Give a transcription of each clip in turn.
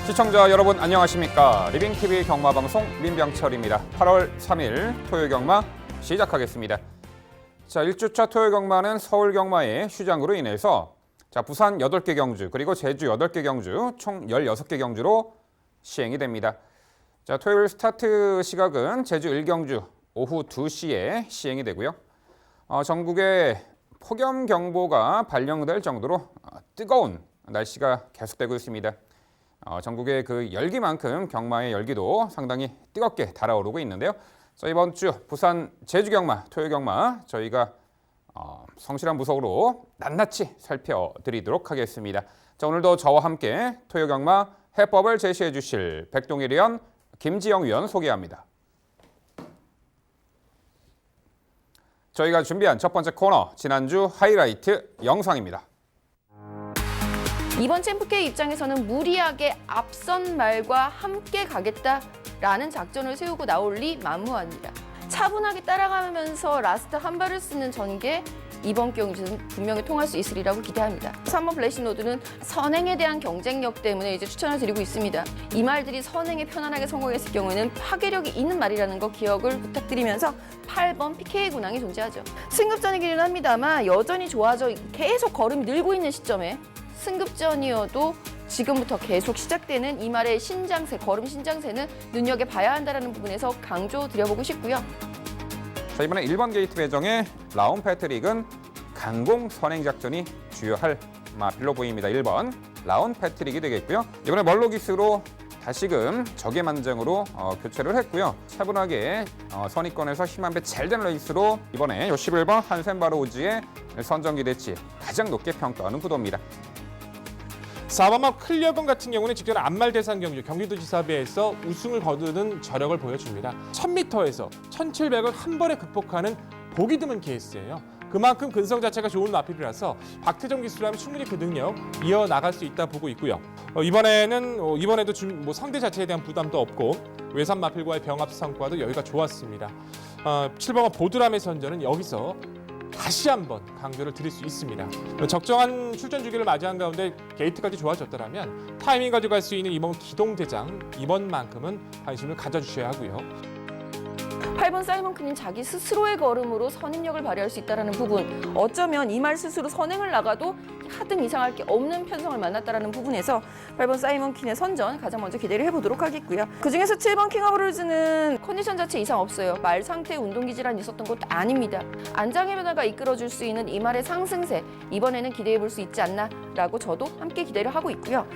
시청자 여러분 안녕하십니까? 리빙TV 경마방송 민병철입니다. 8월 3일 토요 경마 시작하겠습니다. 자, 1주차 토요 경마는 서울 경마의 휴장으로 인해서 부산 8개 경주 그리고 제주 8개 경주 총 16개 경주로 시행이 됩니다. 자, 토요일 스타트 시각은 제주 1경주 오후 2시에 시행이 되고요. 전국에 폭염경보가 발령될 정도로 뜨거운 날씨가 계속되고 있습니다. 전국의 그 열기만큼 경마의 열기도 상당히 뜨겁게 달아오르고 있는데요. 자, 이번 주 부산 제주 경마, 토요 경마 저희가 성실한 무속으로 낱낱이 살펴드리도록 하겠습니다. 자, 오늘도 저와 함께 토요 경마 해법을 제시해 주실 백동일 위원, 김지영 위원 소개합니다. 저희가 준비한 첫 번째 코너, 지난주 하이라이트 영상입니다. 이번 챔프K 입장에서는 무리하게 앞선 말과 함께 가겠다라는 작전을 세우고 나올 리 만무합니다. 차분하게 따라가면서 라스트 한 발을 쓰는 전개, 이번 경주는 분명히 통할 수 있으리라고 기대합니다. 3번 플래시노드는 선행에 대한 경쟁력 때문에 이제 추천을 드리고 있습니다. 이 말들이 선행에 편안하게 성공했을 경우에는 파괴력이 있는 말이라는 거 기억을 부탁드리면서 8번 PK 군항이 존재하죠. 승급전이기는 합니다만 여전히 좋아져 계속 걸음이 늘고 있는 시점에 승급전이어도 지금부터 계속 시작되는 이 말의 신장세, 걸음 신장세는 눈여겨봐야 한다는 부분에서 강조 드려보고 싶고요. 자, 이번에 1번 게이트 배정의 라온 패트릭은 강공 선행 작전이 주요할 마필로 보입니다. 1번 라온 패트릭이 되겠고요. 이번에 멀로기스로 다시금 적의 만장으로 교체를 했고요. 차분하게 선입권에서 힘 한 배 잘 된 레이스로 이번에 11번 한센바로우즈의 선정기대치 가장 높게 평가하는 구도입니다. 4번마 클리어건 같은 경우는 직전 안말 대상 경주 경기도지사배에서 우승을 거두는 저력을 보여줍니다. 1000m에서 1700을 한 번에 극복하는 보기 드문 케이스예요. 그만큼 근성 자체가 좋은 마필이라서 박태정 기수라면 충분히 그 능력 이어나갈 수 있다 보고 있고요. 이번에도 상대 자체에 대한 부담도 없고 외산 마필과의 병합 성과도 여기가 좋았습니다. 7번마 보드람의 선전은 여기서 다시 한번 강조를 드릴 수 있습니다. 적정한 출전 주기를 맞이한 가운데 게이트까지 좋아졌더라면 타이밍 가져갈 수 있는 이번 기동대장 이번만큼은 관심을 가져주셔야 하고요. 8번 사이먼 퀸은 자기 스스로의 걸음으로 선임력을 발휘할 수 있다는 부분, 어쩌면 이 말 스스로 선행을 나가도 하등 이상할 게 없는 편성을 만났다는 부분에서 8번 사이먼 퀸의 선전 가장 먼저 기대를 해보도록 하겠고요. 그중에서 7번 킹 오브 룰즈는 컨디션 자체 이상 없어요. 말 상태에 운동 기질환이 있었던 것도 아닙니다. 안장의 변화가 이끌어줄 수 있는 이 말의 상승세, 이번에는 기대해볼 수 있지 않나라고 저도 함께 기대를 하고 있고요.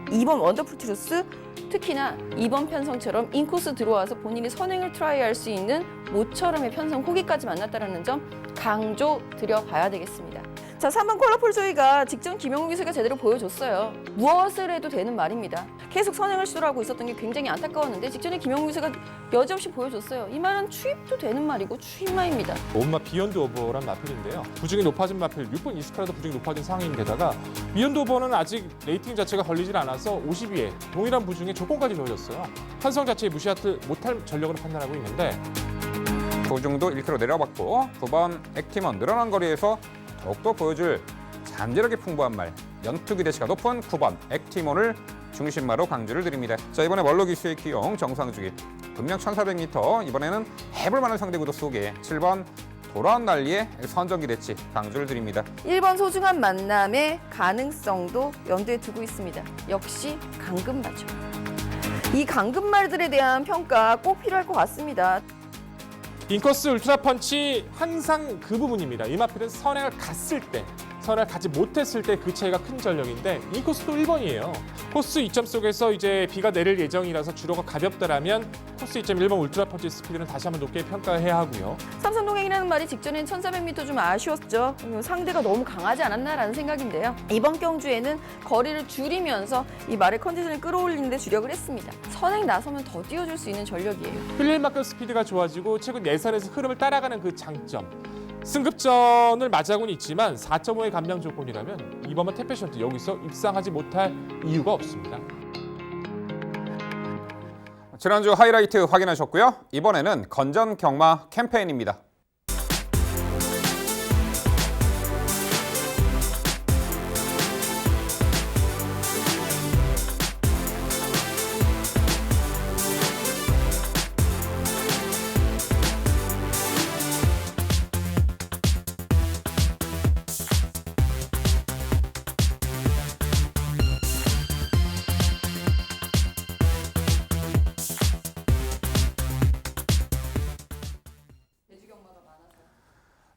2번 원더풀 트루스, 특히나 이번 편성처럼 인코스 들어와서 본인이 선행을 트라이할 수 있는 모처럼의 편성 후기까지 만났다는 점 강조 드려봐야 되겠습니다. 자, 3번 콜라풀 조이가 직전 김영우 기수가 제대로 보여줬어요. 무엇을 해도 되는 말입니다. 계속 선행을 시도하고 있었던 게 굉장히 안타까웠는데 직전에 김영우 기수가 여지없이 보여줬어요. 이 말은 추입도 되는 말이고 추입마입니다. 5번마 비욘드 오버란 마필인데요. 부중이 높아진 마필 6번 이스카라도 부중이 높아진 상황인데다가 비욘드 오버는 아직 레이팅 자체가 걸리질 않아서 50위에 동일한 부중에 조건까지 넣어줬어요. 편성 자체에 무시하지 못할 전력으로 판단하고 있는데 부중도 1km 내려봤고 9번 액티먼 늘어난 거리에서 더욱더 보여줄 잠재력이 풍부한 말, 연투 기대치가 높은 9번 액티몬을 중심마로 강조를 드립니다. 자, 이번에 멀로 기수의 기용 정상주기 분명 1400m, 이번에는 해볼 만한 상대 구도 속에 7번 돌아온 난리의 선정 기대치 강조를 드립니다. 1번 소중한 만남의 가능성도 염두에 두고 있습니다. 역시 강금말죠. 이 강금말들에 대한 평가 꼭 필요할 것 같습니다. 인코스 울트라 펀치 항상 그 부분입니다. 이 마필은 선행을 갔을 때, 선행을 가지 못했을 때 그 차이가 큰 전력인데 인코스도 1번이에요. 코스 2점 속에서 이제 비가 내릴 예정이라서 주로가 가볍다라면 코스 2.1번 울트라 펀치 스피드는 다시 한번 높게 평가해야 하고요. 삼성동행이라는 말이 직전엔 1400m 좀 아쉬웠죠. 상대가 너무 강하지 않았나라는 생각인데요. 이번 경주에는 거리를 줄이면서 이 말의 컨디션을 끌어올리는 데 주력을 했습니다. 선행 나서면 더 뛰어줄 수 있는 전력이에요. 흘릴 만큼 스피드가 좋아지고 최근 예선에서 흐름을 따라가는 그 장점. 승급전을 맞이하고는 있지만 4.5의 감량 조건이라면 이번만 태페션트 여기서 입상하지 못할 이유가 없습니다. 지난주 하이라이트 확인하셨고요. 이번에는 건전 경마 캠페인입니다.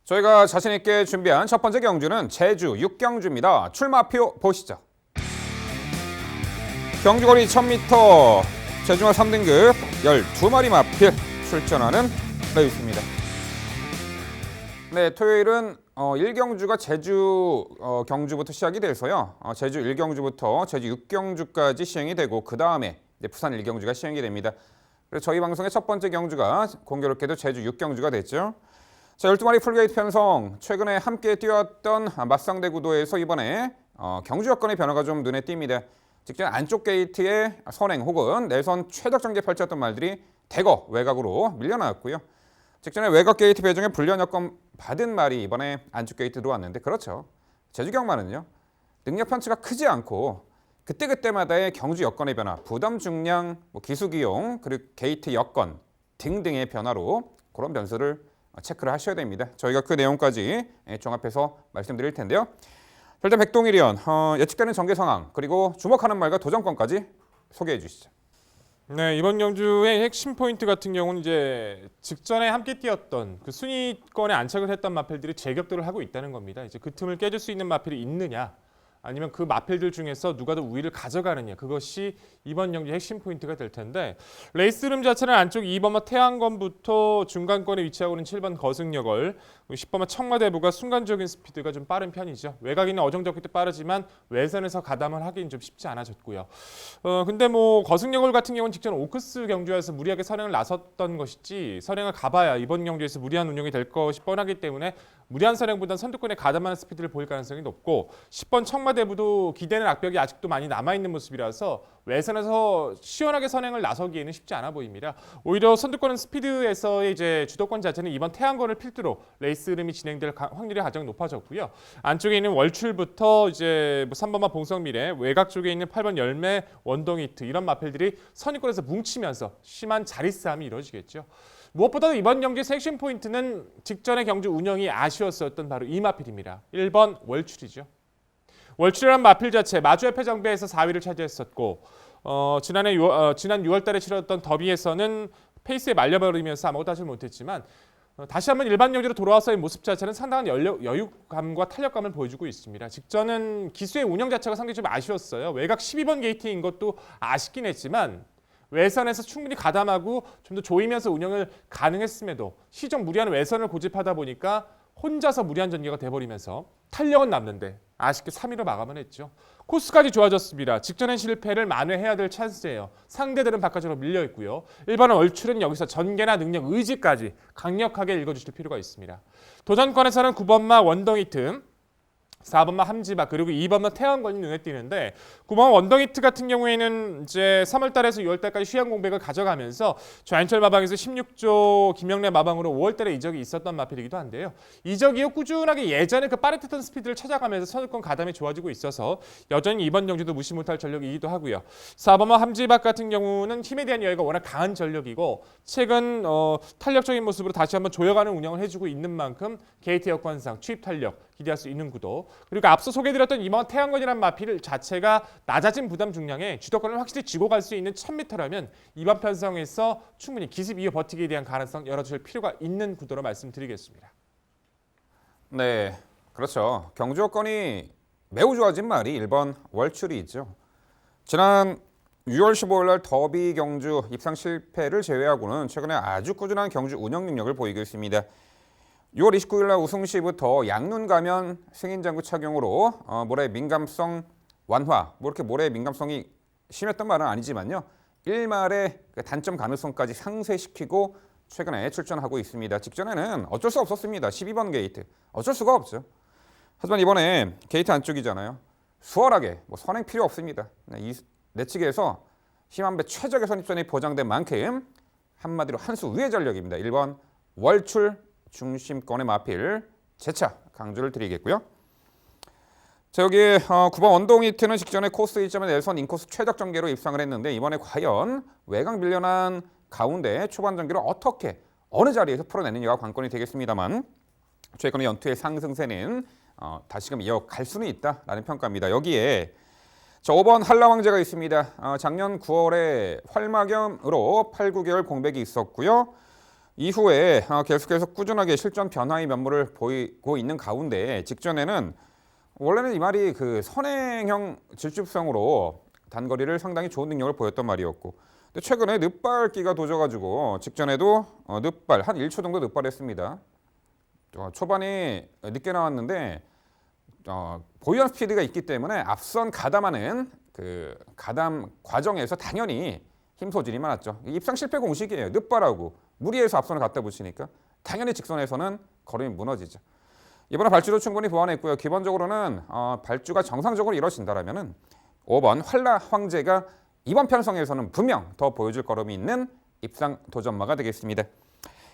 저희가 자신 있게 준비한 첫 번째 경주는 제주 6경주입니다. 출마표 보시죠. 경주거리 1000m, 제주마 3등급 12마리 마필 출전하는 레이스입니다. 네, 토요일은 1경주가 제주 경주부터 시작이 돼서요. 제주 1경주부터 제주 6경주까지 시행이 되고 그 다음에 부산 1경주가 시행이 됩니다. 그래서 저희 방송의 첫 번째 경주가 공교롭게도 제주 6경주가 됐죠. 자, 12마리 풀게이트 편성, 최근에 함께 뛰었던 맞상대 구도에서 이번에 경주 여건의 변화가 좀 눈에 띕니다. 직전 안쪽 게이트의 선행 혹은 내선 최적 전개 펼쳤던 말들이 대거 외곽으로 밀려나왔고요. 직전에 외곽 게이트 배정에 불리한 여건 받은 말이 이번에 안쪽 게이트 들어왔는데 그렇죠. 제주 경마는요. 능력 편차가 크지 않고 그때그때마다의 경주 여건의 변화, 부담 중량, 기수 기용, 그리고 게이트 여건 등등의 변화로 그런 변수를 체크를 하셔야 됩니다. 저희가 그 내용까지 종합해서 말씀드릴 텐데요. 일단 백동일위원, 예측되는 전개 상황, 그리고 주목하는 말과 도전권까지 소개해 주시죠. 네, 이번 경주의 핵심 포인트 같은 경우는 이제 직전에 함께 뛰었던 그 순위권에 안착을 했던 마필들이 재격돌을 하고 있다는 겁니다. 이제 그 틈을 깨줄 수 있는 마필이 있느냐, 아니면 그 마필들 중에서 누가 더 우위를 가져가느냐, 그것이 이번 경기의 핵심 포인트가 될 텐데, 레이스 흐름 자체는 안쪽 2번마 태양건부터 중간권에 위치하고 있는 7번 거승여걸, 10번마 청마대부가 순간적인 스피드가 좀 빠른 편이죠. 외곽이는 어정쩡히 빠르지만 외선에서 가담을 하기는 좀 쉽지 않아졌고요. 근데 뭐 거승여걸 같은 경우는 직전 오크스 경주에서 무리하게 선행을 나섰던 것이지, 선행을 가봐야 이번 경주에서 무리한 운영이 될 것이 뻔하기 때문에 무리한 선행보다는 선두권에 가담하는 스피드를 보일 가능성이 높고, 10번 청마대부도 기대는 악벽이 아직도 많이 남아있는 모습이라서 외선에서 시원하게 선행을 나서기에는 쉽지 않아 보입니다. 오히려 선두권은 스피드에서의 이제 주도권 자체는 이번 태양권을 필두로 레이스 흐름이 진행될 확률이 가장 높아졌고요. 안쪽에 있는 월출부터 이제 3번마 봉성미래, 외곽 쪽에 있는 8번 열매, 원동히트 이런 마필들이 선두권에서 뭉치면서 심한 자리 싸움이 이루어지겠죠. 무엇보다도 이번 경기의 핵심 포인트는 직전의 경주 운영이 아쉬웠었던 바로 이 마필입니다. 1번 월출이죠. 월출이라는 마필 자체 마주의 패정배에서 4위를 차지했었고, 지난 6월 달에 치렀던 더비에서는 페이스에 말려버리면서 아무것도 하지 못했지만, 다시 한번 일반 경기로 돌아와서의 모습 자체는 상당한 여유감과 탄력감을 보여주고 있습니다. 직전은 기수의 운영 자체가 상당히 좀 아쉬웠어요. 외곽 12번 게이트인 것도 아쉽긴 했지만 외선에서 충분히 가담하고 좀 더 조이면서 운영을 가능했음에도 시정 무리한 외선을 고집하다 보니까 혼자서 무리한 전개가 돼버리면서 탄력은 남는데 아쉽게 3위로 마감을 했죠. 코스까지 좋아졌습니다. 직전의 실패를 만회해야 될 찬스예요. 상대들은 바깥으로 밀려 있고요. 일반 얼출은 여기서 전개나 능력, 의지까지 강력하게 읽어주실 필요가 있습니다. 도전권에서는 9번마 원덩이트, 4번마 함지바, 그리고 2번마 태양권이 눈에 띄는데, 9번 원덩히트 같은 경우에는 이제 3월달에서 6월달까지 휴양 공백을 가져가면서 좌인철 마방에서 16조 김영래 마방으로 5월달에 이적이 있었던 마필이기도 한데요. 이적 이후 꾸준하게 예전에 그 빠릿했던 스피드를 찾아가면서 선두권 가담이 좋아지고 있어서 여전히 이번 경주도 무시 못할 전력이기도 하고요. 4번마 함지박 같은 경우는 힘에 대한 여유가 워낙 강한 전력이고, 최근 탄력적인 모습으로 다시 한번 조여가는 운영을 해주고 있는 만큼 게이트 여건상 취입 탄력 기대할 수 있는 구도, 그리고 앞서 소개해드렸던 이번 태양건이라는 마필 자체가 낮아진 부담 중량에 주도권을 확실히 쥐고 갈 수 있는 1000m라면 이번 편성에서 충분히 기습 이어 버티기에 대한 가능성 열어줄 필요가 있는 구도로 말씀드리겠습니다. 네, 그렇죠. 경주 여건이 매우 좋아진 말이 1번 월출이 있죠. 지난 6월 15일 날 더비 경주 입상 실패를 제외하고는 최근에 아주 꾸준한 경주 운영 능력을 보이고 있습니다. 6월 29일 날 우승 시부터 양눈 가면 승인장구 착용으로 모래 민감성 완화, 뭐 이렇게 모래 민감성이 심했던 말은 아니지만요. 1말의 단점 가능성까지 상쇄시키고 최근에 출전하고 있습니다. 직전에는 어쩔 수 없었습니다. 12번 게이트. 어쩔 수가 없죠. 하지만 이번에 게이트 안쪽이잖아요. 수월하게 선행 필요 없습니다. 이 내측에서 힘한배 최적의 선입선이 보장된 만큼 한마디로 한 수 위의 전력입니다. 1번 월출 중심권의 마필 재차 강조를 드리겠고요. 자, 여기 9번 원동히트는 직전에 코스 1점에 내선 인코스 최적 전개로 입상을 했는데, 이번에 과연 외곽 밀려난 가운데 초반 전개를 어떻게 어느 자리에서 풀어내느냐가 관건이 되겠습니다만, 최근의 연투의 상승세는 다시금 이어갈 수는 있다라는 평가입니다. 여기에 5번 한라왕제가 있습니다. 작년 9월에 활마겸으로 8, 9개월 공백이 있었고요. 이후에 계속해서 꾸준하게 실전 변화의 면모를 보이고 있는 가운데 직전에는 원래는 이 말이 그 선행형 질주성으로 단거리를 상당히 좋은 능력을 보였던 말이었고 근데 최근에 늑발기가 도져가지고 직전에도 늑발 한 1초 정도 늑발했습니다. 초반이 늦게 나왔는데 보유한 스피드가 있기 때문에 앞선 가담하는 그 가담 과정에서 당연히 힘 소진이 많았죠. 입상 실패 공식이에요. 늑발하고 무리해서 앞선을 갖다 붙이니까 당연히 직선에서는 걸음이 무너지죠. 이번에 발주도 충분히 보완했고요. 기본적으로는 발주가 정상적으로 이루어진다라면은 5번 활라 황제가 이번 편성에서는 분명 더 보여줄 걸음이 있는 입상 도전마가 되겠습니다.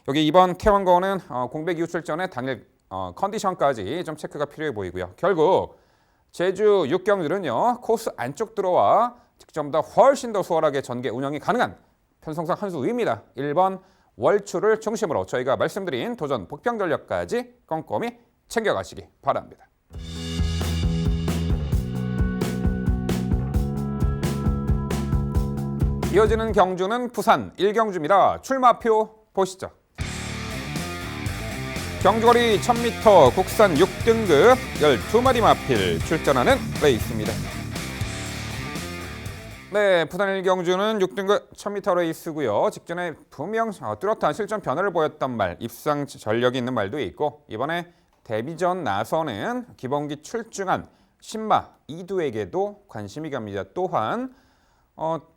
여기 이번 K1거는 공백 이후 출전에 당일 컨디션까지 좀 체크가 필요해 보이고요. 결국 제주 6경들은요 코스 안쪽 들어와 득점보다 훨씬 더 수월하게 전개 운영이 가능한 편성상 한 수 위입니다. 1번 월출을 중심으로 저희가 말씀드린 도전 복병 전력까지 꼼꼼히 챙겨가시기 바랍니다. 이어지는 경주는 부산 1경주입니다. 출마표 보시죠. 경주거리 1000m 국산 6등급 12마리 마필 출전하는 레이스입니다. 네, 부산 1경주는 6등급 1000m 레이스고요. 직전에 분명 뚜렷한 실전 변화를 보였던 말, 입상 전력이 있는 말도 있고 이번에 데뷔전 나서는 기본기 출중한 신마 이두에게도 관심이 갑니다. 또한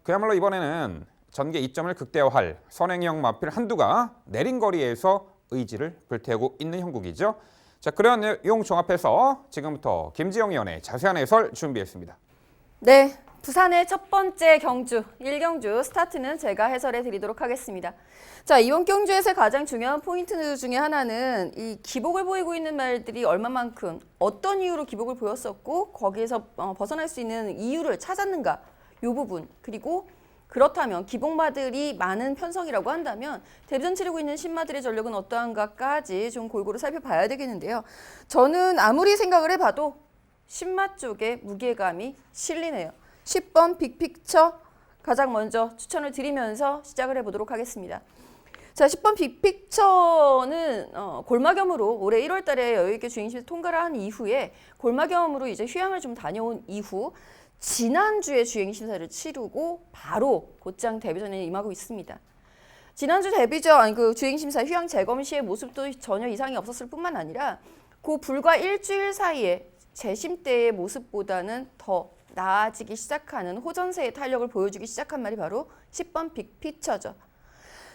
그야말로 이번에는 전개 2점을 극대화할 선행형 마필 한두가 내린 거리에서 의지를 불태우고 있는 형국이죠. 자, 그런 내용 종합해서 지금부터 김지영 위원의 자세한 해설 준비했습니다. 네, 부산의 첫 번째 경주, 1경주 스타트는 제가 해설해 드리도록 하겠습니다. 자, 이번 경주에서 가장 중요한 포인트 중에 하나는 이 기복을 보이고 있는 말들이 얼마만큼 어떤 이유로 기복을 보였었고 거기에서 벗어날 수 있는 이유를 찾았는가 이 부분, 그리고 그렇다면 기복마들이 많은 편성이라고 한다면 데뷔전 치르고 있는 신마들의 전력은 어떠한가까지 좀 골고루 살펴봐야 되겠는데요. 저는 아무리 생각을 해봐도 신마 쪽에 무게감이 실리네요. 10번 빅픽처 가장 먼저 추천을 드리면서 시작을 해보도록 하겠습니다. 자, 10번 빅픽처는 골마겸으로 올해 1월 달에 여유있게 주행시에서 통과를 한 이후에 골마겸으로 이제 휴양을 좀 다녀온 이후 지난주에 주행심사를 치르고 바로 곧장 데뷔전에 임하고 있습니다. 지난주 데뷔전 그 주행심사 휴양 재검 시의 모습도 전혀 이상이 없었을 뿐만 아니라 그 불과 일주일 사이에 재심 때의 모습보다는 더 나아지기 시작하는 호전세의 탄력을 보여주기 시작한 말이 바로 10번 빅피처죠.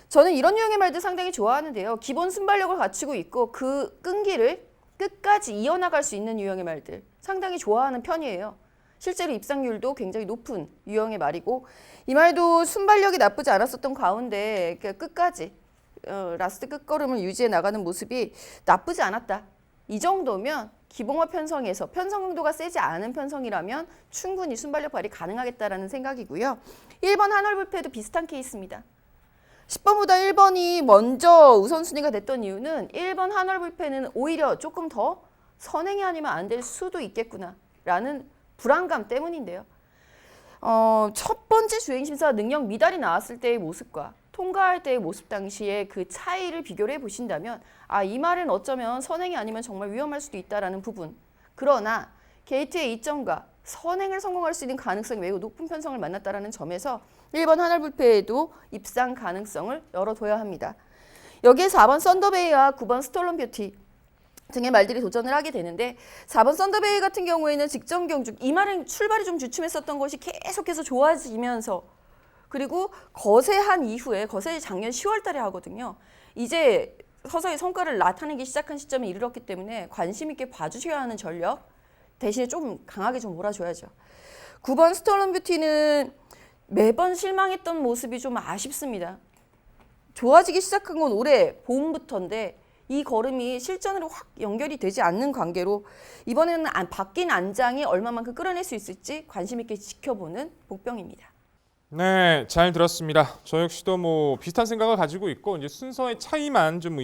저는 이런 유형의 말들 상당히 좋아하는데요. 기본 순발력을 갖추고 있고 그 끈기를 끝까지 이어나갈 수 있는 유형의 말들 상당히 좋아하는 편이에요. 실제로 입상률도 굉장히 높은 유형의 말이고 이 말도 순발력이 나쁘지 않았었던 가운데 끝까지 라스트 끝걸음을 유지해 나가는 모습이 나쁘지 않았다. 이 정도면 기봉화 편성에서 편성 강도가 세지 않은 편성이라면 충분히 순발력 발휘 가능하겠다라는 생각이고요. 1번 한월불패도 비슷한 케이스입니다. 10번보다 1번이 먼저 우선순위가 됐던 이유는 1번 한월불패는 오히려 조금 더 선행이 아니면 안 될 수도 있겠구나라는 불안감 때문인데요. 첫 번째 주행심사 능력 미달이 나왔을 때의 모습과 통과할 때의 모습 당시에 그 차이를 비교를 해보신다면 이 말은 어쩌면 선행이 아니면 정말 위험할 수도 있다라는 부분. 그러나 게이트의 이점과 선행을 성공할 수 있는 가능성이 매우 높은 편성을 만났다라는 점에서 1번 하늘불패에도 입상 가능성을 열어둬야 합니다. 여기에 4번 썬더베이와 9번 스톨런 뷰티 등의 말들이 도전을 하게 되는데 4번 썬더베이 같은 경우에는 직전 경주 이 말은 출발이 좀 주춤했었던 것이 계속해서 좋아지면서 그리고 거세한 이후에 거세 작년 10월 달에 하거든요. 이제 서서히 성과를 나타내기 시작한 시점에 이르렀기 때문에 관심 있게 봐주셔야 하는 전력 대신에 좀 강하게 좀 몰아줘야죠. 9번 스톨런 뷰티는 매번 실망했던 모습이 좀 아쉽습니다. 좋아지기 시작한 건 올해 봄부터인데 이 걸음이 실전으로 확 연결이 되지 않는 관계로 이번에는 바뀐 안장이 얼마만큼 끌어낼 수 있을지 관심 있게 지켜보는 복병입니다. 네, 잘 들었습니다. 저 역시도 뭐 비슷한 생각을 가지고 있고 이제 순서의 차이만 좀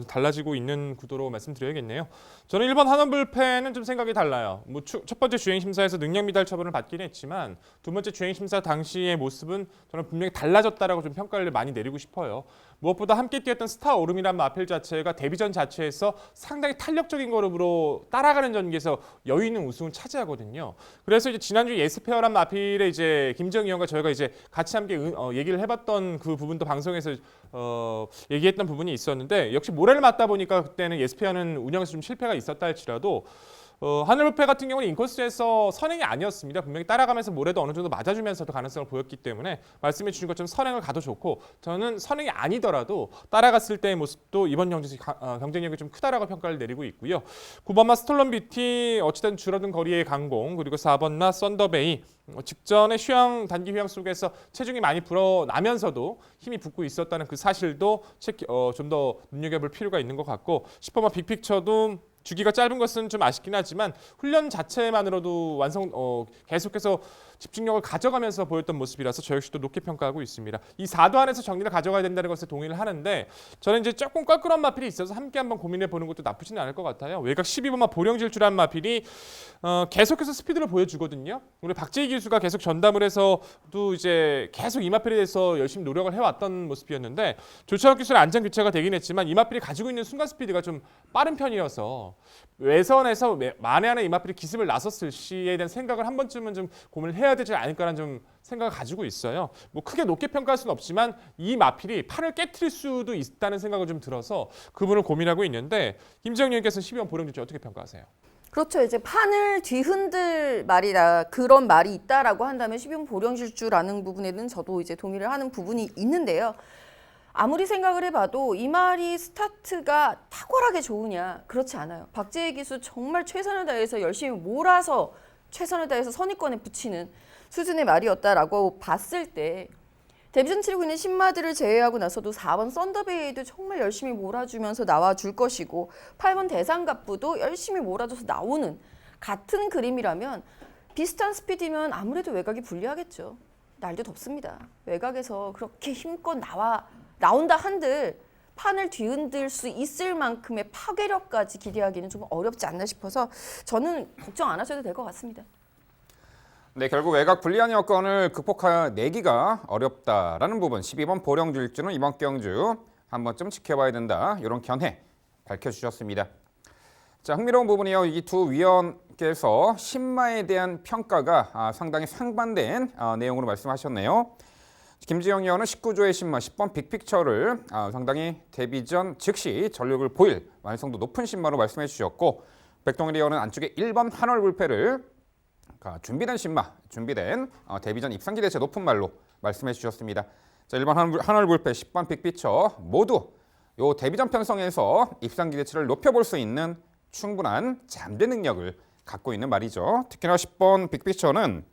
달라지고 있는 구도로 말씀드려야겠네요. 저는 1번 한원불패는 좀 생각이 달라요. 뭐 첫 번째 주행 심사에서 능력 미달 처분을 받긴 했지만 두 번째 주행 심사 당시의 모습은 저는 분명히 달라졌다라고 좀 평가를 많이 내리고 싶어요. 무엇보다 함께 뛰었던 스타오름이란 마필 자체가 데뷔전 자체에서 상당히 탄력적인 걸음으로 따라가는 전기에서 여유 있는 우승을 차지하거든요. 그래서 이제 지난주 예스페어란 마필의 이제 김정희 형과 저희가 이제 같이 함께 얘기를 해봤던 그 부분도 방송에서 얘기했던 부분이 있었는데, 역시 모래를 맞다 보니까 그때는 예스페어는 운영에서 좀 실패가 있었다 할지라도 하늘불패 같은 경우는 인코스에서 선행이 아니었습니다. 분명히 따라가면서 모래도 어느 정도 맞아주면서도 가능성을 보였기 때문에 말씀해 주신 것처럼 선행을 가도 좋고, 저는 선행이 아니더라도 따라갔을 때의 모습도 이번 경기에서 경쟁력이 좀 크다라고 평가를 내리고 있고요. 9번마 스톨런 뷰티 어찌든 줄어든 거리의 강공, 그리고 4번마 썬더베이 직전에 휴양 단기 휴양 속에서 체중이 많이 불어나면서도 힘이 붙고 있었다는 그 사실도 좀 더 눈여겨볼 필요가 있는 것 같고, 10번마 빅픽처도 주기가 짧은 것은 좀 아쉽긴 하지만 훈련 자체만으로도 계속해서 집중력을 가져가면서 보였던 모습이라서 저 역시도 높게 평가하고 있습니다. 이 4도 안에서 정리를 가져가야 된다는 것에 동의를 하는데, 저는 이제 조금 껄끄러운 마필이 있어서 함께 한번 고민해 보는 것도 나쁘지는 않을 것 같아요. 외곽 12번마 보령질주란 마필이 계속해서 스피드를 보여주거든요. 우리 박재희 기수가 계속 전담을 해서도 이제 계속 이 마필에 대해서 열심히 노력을 해왔던 모습이었는데, 조차혁 기수는 안전 교체가 되긴 했지만 이 마필이 가지고 있는 순간 스피드가 좀 빠른 편이어서 외선에서 만에 하나 이 마필이 기습을 나섰을 시에 대한 생각을 한 번쯤은 좀 고민을 해야 되지 않을까라는 좀 생각을 가지고 있어요. 뭐 크게 높게 평가할 수는 없지만 이 마필이 판을 깨트릴 수도 있다는 생각을 좀 들어서 그분을 고민하고 있는데, 김정님께서는 12번 보령질주 어떻게 평가하세요? 그렇죠. 이제 판을 뒤흔들 말이다, 그런 말이 있다라고 한다면 12번 보령질주라는 부분에는 저도 이제 동의를 하는 부분이 있는데요. 아무리 생각을 해봐도 이 말이 스타트가 탁월하게 좋으냐, 그렇지 않아요. 박재희 기수 정말 최선을 다해서 열심히 몰아서 최선을 다해서 선의권에 붙이는 수준의 말이었다라고 봤을 때, 데뷔전 치르고 있는 신마들을 제외하고 나서도 4번 썬더베이도 정말 열심히 몰아주면서 나와줄 것이고, 8번 대상갑부도 열심히 몰아줘서 나오는 같은 그림이라면 비슷한 스피드면 아무래도 외곽이 불리하겠죠. 날도 덥습니다. 외곽에서 그렇게 힘껏 나온다 한들 판을 뒤흔들 수 있을 만큼의 파괴력까지 기대하기는 좀 어렵지 않나 싶어서 저는 걱정 안 하셔도 될 것 같습니다. 네, 결국 외곽 불리한 여건을 극복해내기가 어렵다라는 부분, 12번 보령질주는 이번 경주 한 번쯤 지켜봐야 된다, 이런 견해 밝혀주셨습니다. 자, 흥미로운 부분이요. 이 두 위원께서 신마에 대한 평가가 상당히 상반된 내용으로 말씀하셨네요. 김지영 위원은 19조의 신마 10번 빅픽처를 상당히 데뷔전 즉시 전력을 보일 완성도 높은 신마로 말씀해 주셨고, 백동일 위원은 안쪽에 1번 한월불패를 준비된 신마, 준비된 데뷔전 입상 기대치 높은 말로 말씀해 주셨습니다. 자, 1번 한월불패, 10번 빅픽처 모두 요 데뷔전 편성에서 입상 기대치를 높여볼 수 있는 충분한 잠재 능력을 갖고 있는 말이죠. 특히나 10번 빅픽처는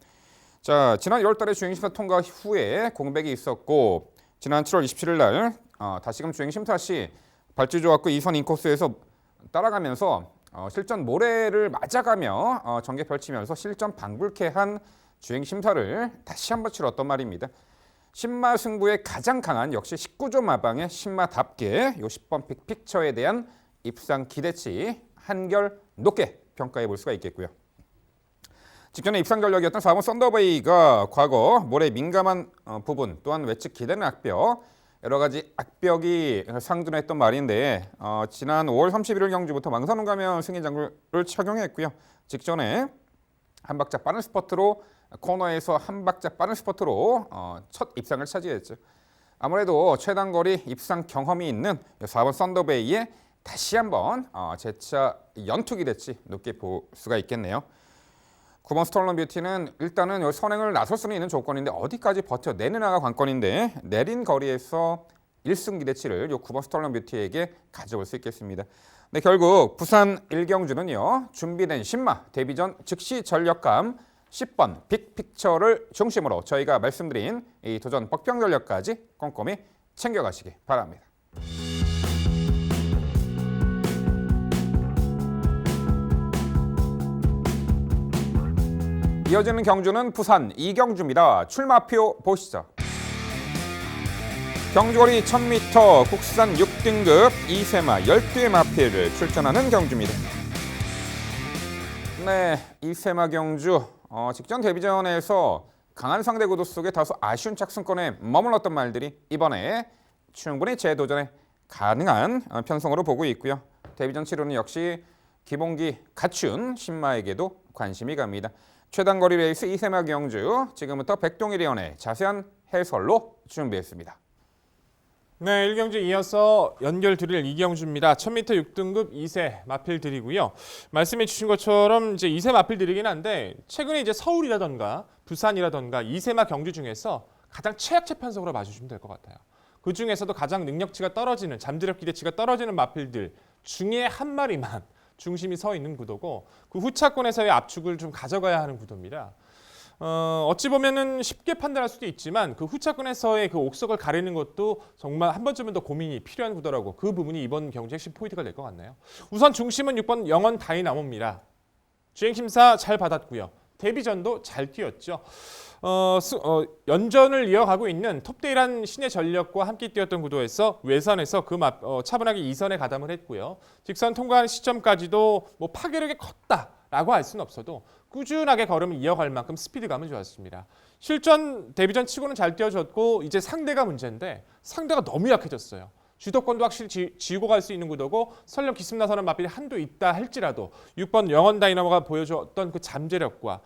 자, 지난 1월달에 주행심사 통과 후에 공백이 있었고, 지난 7월 27일 날 다시금 주행심사 시 발주 좋았고 2선 인코스에서 따라가면서 실전 모래를 맞아가며 전개 펼치면서 실전 방불케한 주행심사를 다시 한번 치렀던 말입니다. 신마 승부에 가장 강한 역시 19조 마방의 신마답게 요 10번 빅픽처에 대한 입상 기대치 한결 높게 평가해 볼 수가 있겠고요. 직전에 입상 전력이었던 4번 썬더베이가 과거 모래 민감한 부분, 또한 외측 기대는 악벽, 여러 가지 악벽이 상존했던 말인데, 지난 5월 31일 경주부터 망선훈 가면 승인 장구를 착용했고요. 직전에 한 박자 빠른 스퍼트로 코너에서 한 박자 빠른 스퍼트로 첫 입상을 차지했죠. 아무래도 최단거리 입상 경험이 있는 4번 썬더베이에 다시 한번 재차 연투 기대치 높게 볼 수가 있겠네요. 9번 스톨런 뷰티는 일단은 선행을 나설 수는 있는 조건인데 어디까지 버텨내느냐가 관건인데, 내린 거리에서 1승 기대치를 요 9번 스톨런 뷰티에게 가져올 수 있겠습니다. 네, 결국 부산 1경주는요. 준비된 신마, 데뷔전 즉시 전력감 10번 빅픽처를 중심으로 저희가 말씀드린 이 도전 벅병 전력까지 꼼꼼히 챙겨가시기 바랍니다. 이어지는 경주는 부산 2경주입니다. 출마표 보시죠. 경주거리 1000m 국산 6등급 2세마 12의 마필을 출전하는 경주입니다. 네, 2세마 경주 직전 데뷔전에서 강한 상대 구도 속에 다소 아쉬운 착승권에 머물렀던 말들이 이번에 충분히 재도전에 가능한 편성으로 보고 있고요. 데뷔전 치료는 역시 기본기 갖춘 신마에게도 관심이 갑니다. 최단거리 레이스 이세마 경주, 지금부터 백동일의 연의 자세한 해설로 준비했습니다. 네, 1경주 이어서 연결 드릴 이경주입니다. 1000m 6등급 2세 마필 드리고요. 말씀해 주신 것처럼 이제 2세 마필 드리긴 한데 최근에 이제 서울이라던가 부산이라던가 2세마 경주 중에서 가장 최악체 편성으로 봐주시면 될 것 같아요. 그 중에서도 가장 능력치가 떨어지는, 잠재력 기대치가 떨어지는 마필들 중에 한 마리만 중심이 서 있는 구도고 그 후차권에서의 압축을 좀 가져가야 하는 구도입니다. 어찌 보면은 쉽게 판단할 수도 있지만 그 후차권에서의 그 옥석을 가리는 것도 정말 한 번쯤은 더 고민이 필요한 구도라고 그 부분이 이번 경기 핵심 포인트가 될 것 같네요. 우선 중심은 6번 영원 다이나모입니다. 주행심사 잘 받았고요. 데뷔전도 잘 뛰었죠. 연전을 이어가고 있는 톱데이란 신의 전력과 함께 뛰었던 구도에서 외선에서 차분하게 2선에 가담을 했고요. 직선 통과하는 시점까지도 뭐 파괴력이 컸다라고 할 수는 없어도 꾸준하게 걸음을 이어갈 만큼 스피드감은 좋았습니다. 실전 데뷔전 치고는 잘 뛰어졌고 이제 상대가 문제인데 상대가 너무 약해졌어요. 주도권도 확실히 쥐고 갈 수 있는 구도고 설령 기습 나서는 마필이 한도 있다 할지라도 6번 영원 다이너모가 보여줬던 그 잠재력과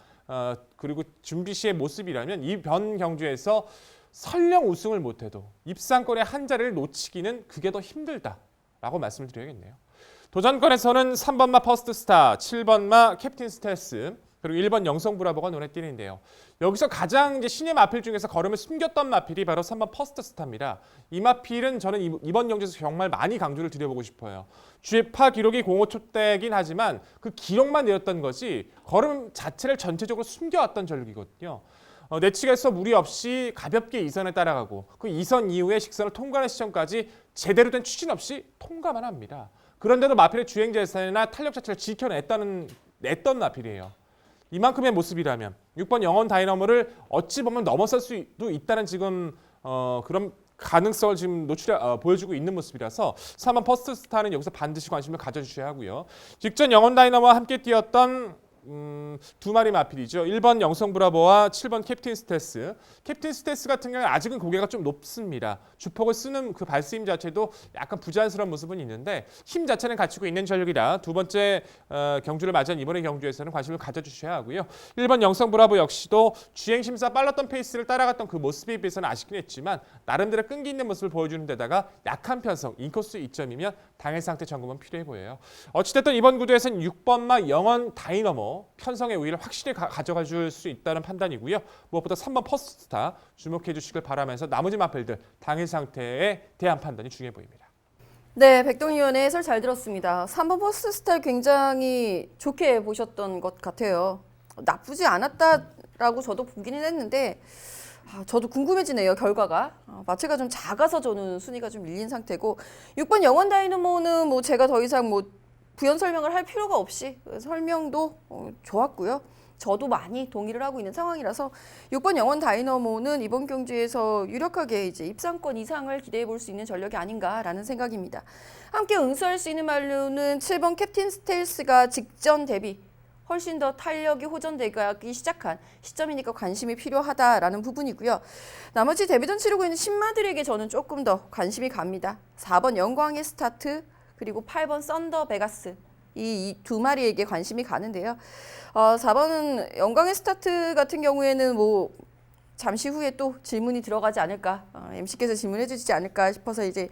그리고 준비 시의 모습이라면 이 변 경주에서 설령 우승을 못해도 입상권의 한 자리를 놓치기는 그게 더 힘들다라고 말씀을 드려야겠네요. 도전권에서는 3번마 퍼스트 스타, 7번마 캡틴 스텔스, 그리고 1번 영성 브라보가 눈에 띄는데요. 여기서 가장 이제 신의 마필 중에서 걸음을 숨겼던 마필이 바로 3번 퍼스트 스타입니다. 이 마필은 저는 이번 경주에서 정말 많이 강조를 드려보고 싶어요. 주행파 기록이 05초대긴 하지만 그 기록만 내었던 것이 걸음 자체를 전체적으로 숨겨왔던 전력이거든요. 내측에서 무리 없이 가볍게 2선에 따라가고 그 2선 이후에 직선을 통과하는 시점까지 제대로 된 추진 없이 통과만 합니다. 그런데도 마필의 주행 재산이나 탄력 자체를 지켜냈던 마필이에요. 이만큼의 모습이라면 6번 영원 다이너모를 어찌 보면 넘어설 수도 있다는 지금 그런 가능성을 지금 보여주고 있는 모습이라서 3번 퍼스트 스타는 여기서 반드시 관심을 가져주셔야 하고요. 직전 영원 다이너모와 함께 뛰었던 두 마리 마필이죠. 1번 영성 브라보와 7번 캡틴 스테스. 캡틴 스테스 같은 경우는 아직은 고개가 좀 높습니다. 주폭을 쓰는 그 발스힘 자체도 약간 부자연스러운 모습은 있는데 힘 자체는 갖추고 있는 전력이라 두 번째 경주를 맞이한 이번의 경주에서는 관심을 가져주셔야 하고요. 1번 영성 브라보 역시도 주행심사 빨랐던 페이스를 따라갔던 그 모습에 비해서는 아쉽긴 했지만 나름대로 끈기 있는 모습을 보여주는 데다가 약한 편성, 인코스 이점이면 당일 상태 점검은 필요해 보여요. 어찌됐든 이번 구도에서는 6번마 영원 다이너모 편성의 우위를 확실히 가져가 줄 수 있다는 판단이고요. 무엇보다 3번 퍼스트 스타 주목해 주시길 바라면서 나머지 마필들 당일 상태에 대한 판단이 중요해 보입니다. 네, 백동희 의원의 해설 잘 들었습니다. 3번 퍼스트 스타 굉장히 좋게 보셨던 것 같아요. 나쁘지 않았다라고 저도 보기는 했는데 저도 궁금해지네요, 결과가. 마체가 좀 작아서 저는 순위가 좀 밀린 상태고 6번 영원 다이너모는 뭐 제가 더 이상 뭐 부연 설명을 할 필요가 없이 설명도 좋았고요. 저도 많이 동의를 하고 있는 상황이라서 6번 영원 다이너모는 이번 경주에서 유력하게 이제 입상권 이상을 기대해 볼 수 있는 전력이 아닌가라는 생각입니다. 함께 응수할 수 있는 말로는 7번 캡틴 스텔스가 직전 대비 훨씬 더 탄력이 호전되기 시작한 시점이니까 관심이 필요하다라는 부분이고요. 나머지 데뷔전 치르고 있는 신마들에게 저는 조금 더 관심이 갑니다. 4번 영광의 스타트, 그리고 8번 썬더 베가스, 이 두 마리에게 관심이 가는데요. 4번은 영광의 스타트 같은 경우에는 뭐 잠시 후에 또 질문이 들어가지 않을까, MC께서 질문해 주시지 않을까 싶어서 이제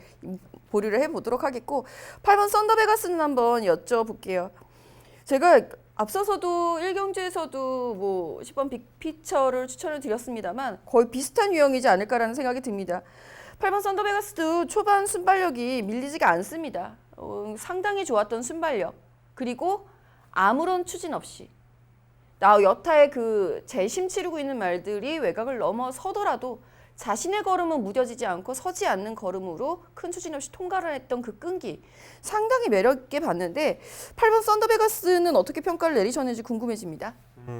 보류를 해보도록 하겠고 8번 썬더 베가스는 한번 여쭤볼게요. 제가 앞서서도 1경주에서도 뭐 10번 빅피처를 추천을 드렸습니다만 거의 비슷한 유형이지 않을까라는 생각이 듭니다. 8번 썬더 베가스도 초반 순발력이 밀리지가 않습니다. 상당히 좋았던 순발력, 그리고 아무런 추진 없이 여타의 그 재심 치르고 있는 말들이 외곽을 넘어서더라도 자신의 걸음은 무뎌지지 않고 서지 않는 걸음으로 큰 추진 없이 통과를 했던 그 끈기 상당히 매력 있게 봤는데 8번 썬더 베가스는 어떻게 평가를 내리셨는지 궁금해집니다.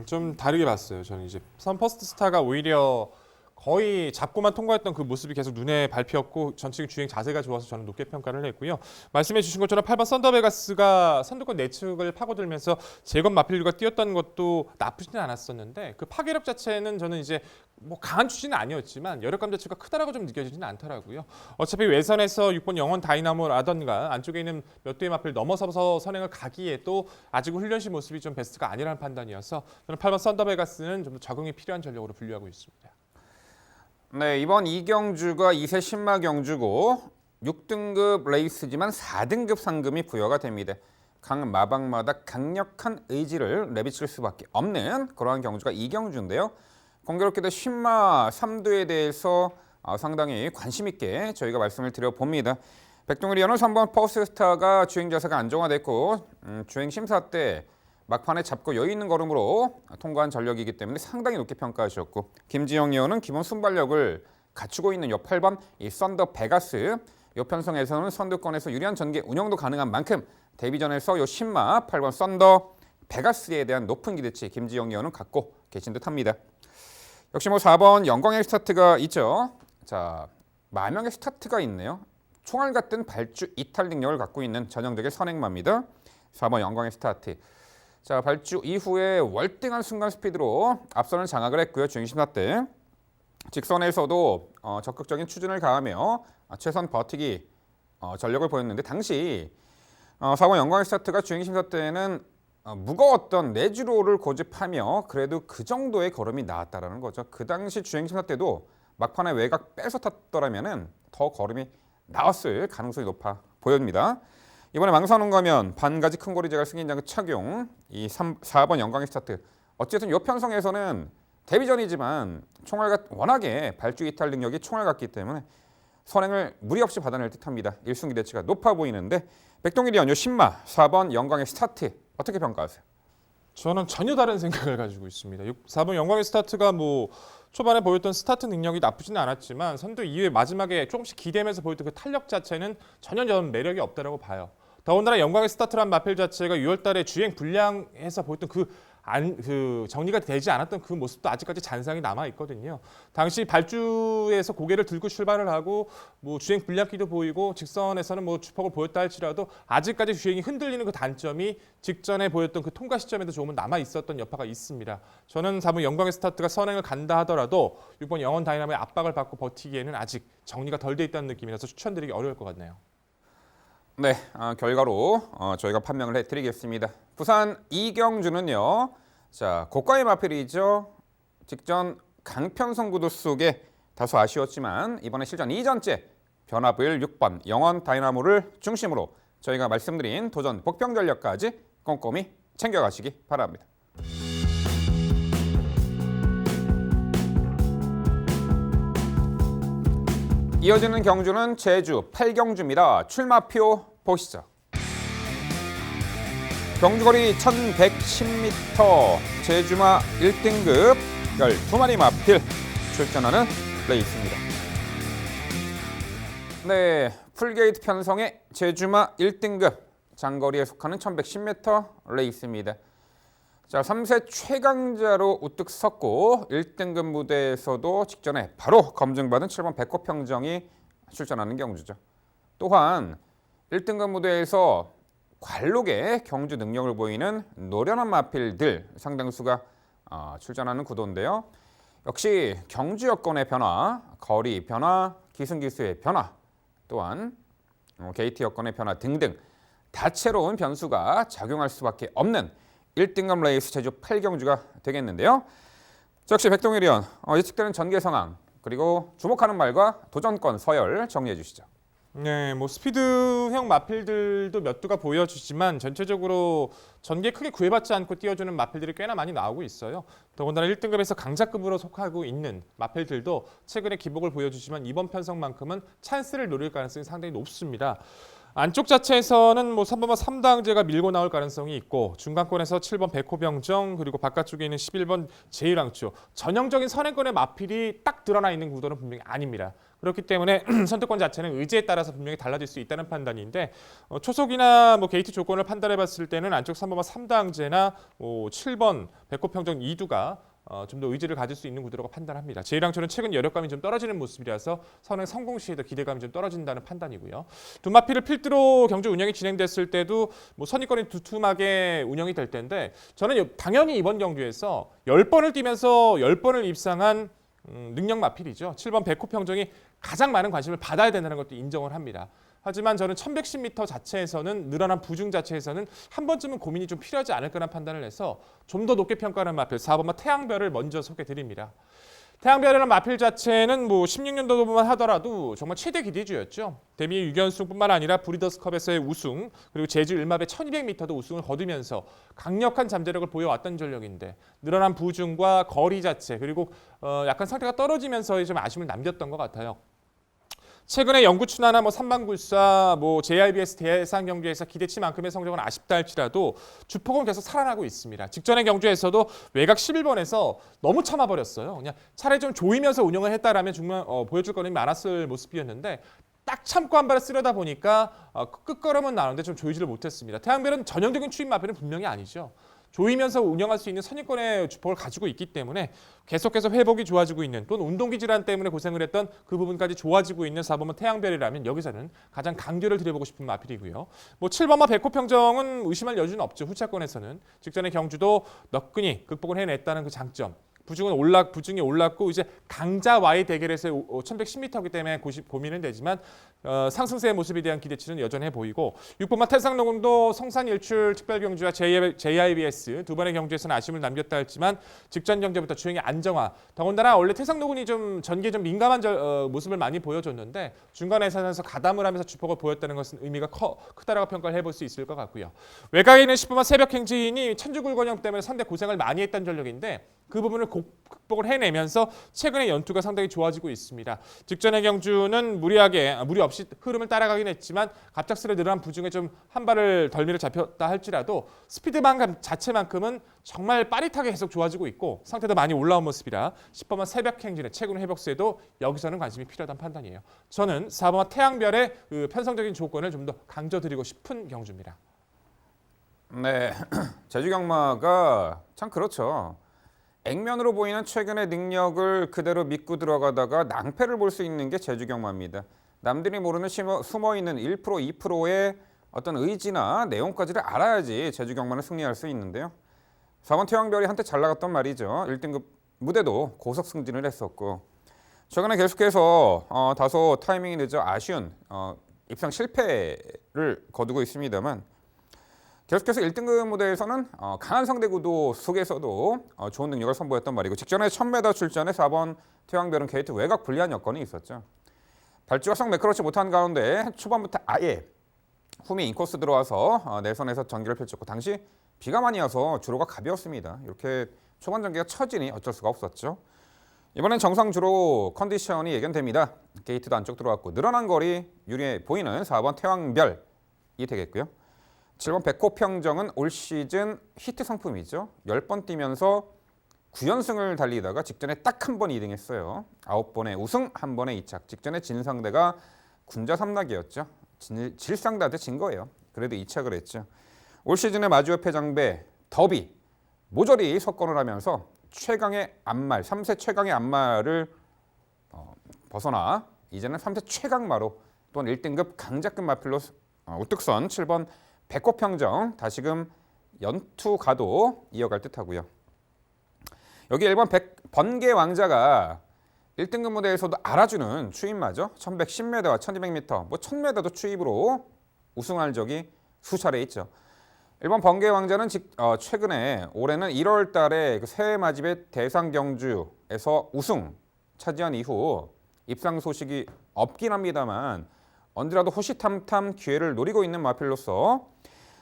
좀 다르게 봤어요. 저는 이제 3번 퍼스트 스타가 오히려 거의 잡고만 통과했던 그 모습이 계속 눈에 밟혔고 전체 주행 자세가 좋아서 저는 높게 평가를 했고요. 말씀해 주신 것처럼 8번 썬더베가스가 선두권 내측을 파고들면서 제건 마필류가 뛰었던 것도 나쁘지는 않았었는데 그 파괴력 자체는 저는 이제 뭐 강한 추진은 아니었지만 여력감 자체가 크다라고 좀 느껴지지는 않더라고요. 어차피 외선에서 6번 영원 다이나모라던가 안쪽에 있는 몇 대의 마필 넘어서서 선행을 가기에도 아직 훈련시 모습이 좀 베스트가 아니라는 판단이어서 저는 8번 썬더베가스는 좀 더 적응이 필요한 전력으로 분류하고 있습니다. 네, 이번 이 경주가 2세 신마 경주고 6등급 레이스지만 4등급 상금이 부여가 됩니다. 각 마방마다 강력한 의지를 내비칠 수밖에 없는 그러한 경주가 이 경주인데요. 공교롭게도 신마 3두에 대해서 상당히 관심 있게 저희가 말씀을 드려봅니다. 백동일 위원은 3번 퍼스트스타가 주행 자세가 안정화됐고 주행 심사 때 막판에 잡고 여유 있는 걸음으로 통과한 전력이기 때문에 상당히 높게 평가하셨고 김지영 의원은 기본 순발력을 갖추고 있는 요 8번 이 썬더 베가스 요 편성에서는 선두권에서 유리한 전개 운영도 가능한 만큼 데뷔전에서 요 신마 8번 썬더 베가스에 대한 높은 기대치 김지영 의원은 갖고 계신 듯합니다. 역시 뭐 4번 영광의 스타트가 있죠. 자, 만명의 스타트가 있네요. 총알 같은 발주 이탈 능력을 갖고 있는 전형적인 선행마입니다. 4번 영광의 스타트. 자, 발주 이후에 월등한 순간 스피드로 앞선을 장악을 했고요. 주행심사 때 직선에서도 적극적인 추진을 가하며 최선 버티기 전력을 보였는데 당시 4번 영광의 스타트가 주행심사 때는 무거웠던 내주로를 고집하며 그래도 그 정도의 걸음이 나왔다라는 거죠. 그 당시 주행심사 때도 막판에 외곽 빼서 탔더라면은 더 걸음이 나왔을 가능성이 높아 보입니다. 이번에 망사놓은 거면 반가지 큰 고리 제갈 승인장구 착용, 이 4번 영광의 스타트. 어쨌든 이 편성에서는 데뷔전이지만 총알과 워낙에 발주 이탈 능력이 총알 같기 때문에 선행을 무리 없이 받아낼 듯합니다. 1순 기대치가 높아 보이는데 백동일이 연요 신마 4번 영광의 스타트 어떻게 평가하세요? 저는 전혀 다른 생각을 가지고 있습니다. 4번 영광의 스타트가 뭐 초반에 보였던 스타트 능력이 나쁘지는 않았지만 선두 이후에 마지막에 조금씩 기대면서 보였던 그 탄력 자체는 전혀 저는 매력이 없다라고 봐요. 더군다나 영광의 스타트란 마필 자체가 6월달에 주행 불량해서 보였던 그 정리가 되지 않았던 그 모습도 아직까지 잔상이 남아 있거든요. 당시 발주에서 고개를 들고 출발을 하고 뭐 주행 불량기도 보이고 직선에서는 뭐 주폭을 보였다 할지라도 아직까지 주행이 흔들리는 그 단점이 직전에 보였던 그 통과 시점에도 조금은 남아 있었던 여파가 있습니다. 저는 4번 영광의 스타트가 선행을 간다 하더라도 6번 영원 다이나모의 압박을 받고 버티기에는 아직 정리가 덜 돼 있다는 느낌이라서 추천드리기 어려울 것 같네요. 네, 결과로 저희가 판명을 해드리겠습니다. 부산 이경주는요. 자, 고가의 마필이죠. 직전 강편성 구도 속에 다소 아쉬웠지만 이번에 실전 2전째 변화부일 6번 영원 다이나모를 중심으로 저희가 말씀드린 도전 복병 전력까지 꼼꼼히 챙겨가시기 바랍니다. 이어지는 경주는 제주 8경주입니다. 출마표 보시죠. 경주거리 1110m 제주마 1등급 12마리 마필 출전하는 레이스입니다. 네, 풀게이트 편성의 제주마 1등급 장거리에 속하는 1110m 레이스입니다. 자, 3세 최강자로 우뚝 섰고 1등급 무대에서도 직전에 바로 검증받은 7번 백호평정이 출전하는 경주죠. 또한 1등급 무대에서 관록의 경주 능력을 보이는 노련한 마필들 상당수가 출전하는 구도인데요. 역시 경주 여건의 변화, 거리 변화, 기승기수의 변화, 또한 게이트 여건의 변화 등등 다채로운 변수가 작용할 수밖에 없는 1등급 레이스 제주 8경주가 되겠는데요. 역시 백동일 의원, 예측되는 전개 상황 그리고 주목하는 말과 도전권 서열 정리해 주시죠. 네, 뭐 스피드형 마필들도 몇 두가 보여주지만 전체적으로 전개 크게 구애받지 않고 뛰어주는 마필들이 꽤나 많이 나오고 있어요. 더군다나 1등급에서 강자급으로 속하고 있는 마필들도 최근에 기복을 보여주지만 이번 편성만큼은 찬스를 노릴 가능성이 상당히 높습니다. 안쪽 자체에서는 뭐 3번과 3당제가 밀고 나올 가능성이 있고 중간권에서 7번 백호병정 그리고 바깥쪽에 있는 11번 제일왕초 전형적인 선행권의 마필이 딱 드러나 있는 구도는 분명히 아닙니다. 그렇기 때문에 선택권 자체는 의지에 따라서 분명히 달라질 수 있다는 판단인데 초속이나 뭐 게이트 조건을 판단해 봤을 때는 안쪽 3번과 3당제나 7번 백호평정 2두가 좀 더 의지를 가질 수 있는 구도라고 판단합니다. 제1항철은 최근 여력감이 좀 떨어지는 모습이라서 선행 성공 시에도 기대감이 좀 떨어진다는 판단이고요. 두 마필을 필두로 경주 운영이 진행됐을 때도 뭐 선입견이 두툼하게 운영이 될 텐데 저는 당연히 이번 경주에서 10번을 뛰면서 10번을 입상한 능력 마필이죠. 7번 백호평정이 가장 많은 관심을 받아야 된다는 것도 인정을 합니다. 하지만 저는 1110m 자체에서는 늘어난 부중 자체에서는 한 번쯤은 고민이 좀 필요하지 않을까라는 판단을 해서 좀 더 높게 평가하는 마필 4번마 태양별을 먼저 소개드립니다. 태양별이라는 마필 자체는 뭐 16년도만 하더라도 정말 최대 기대주였죠. 데뷔 6연승뿐만 아니라 브리더스컵에서의 우승 그리고 제주 일마배 1200m도 우승을 거두면서 강력한 잠재력을 보여왔던 전력인데 늘어난 부중과 거리 자체 그리고 약간 상태가 떨어지면서 좀 아쉬움을 남겼던 것 같아요. 최근에 영구춘하나 뭐 삼방굴사, 뭐 JRBS 대상 경주에서 기대치만큼의 성적은 아쉽다 할지라도 주폭은 계속 살아나고 있습니다. 직전의 경주에서도 외곽 11번에서 너무 참아버렸어요. 그냥 차라리 좀 조이면서 운영을 했다라면 정말 보여줄 거는 많았을 모습이었는데 딱 참고 한 발을 쓰려다 보니까 끝걸음은 나오는데 좀 조이지를 못했습니다. 태양별은 전형적인 추임 마필은 분명히 아니죠. 조이면서 운영할 수 있는 선입권의 주폭을 가지고 있기 때문에 계속해서 회복이 좋아지고 있는 또는 운동기 질환 때문에 고생을 했던 그 부분까지 좋아지고 있는 4번마 태양별이라면 여기서는 가장 강조를 드려보고 싶은 마필이고요. 뭐 7번마 백호평정은 의심할 여지는 없죠. 후차권에서는 직전의 경주도 너끈히 극복을 해냈다는 그 장점. 부중이 올랐고 이제 강자와의 대결에서 1110m이기 때문에 고민은 되지만 상승세의 모습에 대한 기대치는 여전해 보이고 6번마 태상노궁도 성산일출 특별경주와 JIBS 두 번의 경주에서는 아쉬움을 남겼다 했지만 직전 경주부터 주행의 안정화 더군다나 원래 태상노궁이 좀 전기에 좀 민감한 모습을 많이 보여줬는데 중간에 서서 가담을 하면서 주폭을 보였다는 것은 의미가 크다라고 평가를 해볼 수 있을 것 같고요. 외곽에 있는 10번마 새벽행진이 천주굴권형 때문에 상대 고생을 많이 했던 전력인데 그 부분을 극복을 해내면서 최근의 연투가 상당히 좋아지고 있습니다. 직전의 경주는 무리 없이 흐름을 따라가긴 했지만 갑작스레 늘어난 부중에 좀 한 발을 덜미를 잡혔다 할지라도 스피드만 자체만큼은 정말 빠릿하게 계속 좋아지고 있고 상태도 많이 올라온 모습이라 10번마 새벽행진의 최근 회복세도 여기서는 관심이 필요하다는 판단이에요. 저는 4번마 태양별의 그 편성적인 조건을 좀 더 강조드리고 싶은 경주입니다. 네, 제주경마가 참 그렇죠. 액면으로 보이는 최근의 능력을 그대로 믿고 들어가다가 낭패를 볼 수 있는 게 제주경마입니다. 남들이 모르는 숨어있는 1%, 2%의 어떤 의지나 내용까지를 알아야지 제주경마는 승리할 수 있는데요. 4번 태양별이 한때 잘 나갔던 말이죠. 1등급 무대도 고속 승진을 했었고 최근에 계속해서 다소 타이밍이 늦어 아쉬운 입상 실패를 거두고 있습니다만 계속해서 1등급 무대에서는 강한 상대 구도 속에서도 좋은 능력을 선보였던 말이고 직전에 1000m 출전에 4번 태양별은 게이트 외곽 불리한 여건이 있었죠. 발주가 썩 매끄럽지 못한 가운데 초반부터 아예 홈이 인코스 들어와서 내선에서 전기를 펼쳤고 당시 비가 많이 와서 주로가 가벼웠습니다. 이렇게 초반 전기가 처지니 어쩔 수가 없었죠. 이번엔 정상 주로 컨디션이 예견됩니다. 게이트도 안쪽 들어왔고 늘어난 거리 유리해 보이는 4번 태양별이 되겠고요. 7번 백호평정은 올 시즌 히트 상품이죠. 10번 뛰면서 9연승을 달리다가 직전에 딱 한 번 2등했어요. 9번의 우승, 1번의 2착. 직전에 진 상대가 군자 삼락이었죠. 질 상대한테 진 거예요. 그래도 2착을 했죠. 올 시즌의 마주어 패장배, 더비, 모조리 석권을 하면서 최강의 앞말, 3세 최강의 앞말을 벗어나 이제는 3세 최강마로 또한 1등급 강자급 마필로 우뚝선 7번 백호평정 다시금 연투가도 이어갈 듯하고요. 여기 1번 번개 왕자가 1등급 무대에서도 알아주는 추임마죠. 1110m와 1200m, 뭐 1000m도 추입으로 우승할 적이 수차례 있죠. 1번 번개 왕자는 최근에 올해는 1월 달에 그 새해 맞이배 대상 경주에서 우승 차지한 이후 입상 소식이 없긴 합니다만 언제라도 호시탐탐 기회를 노리고 있는 마필로서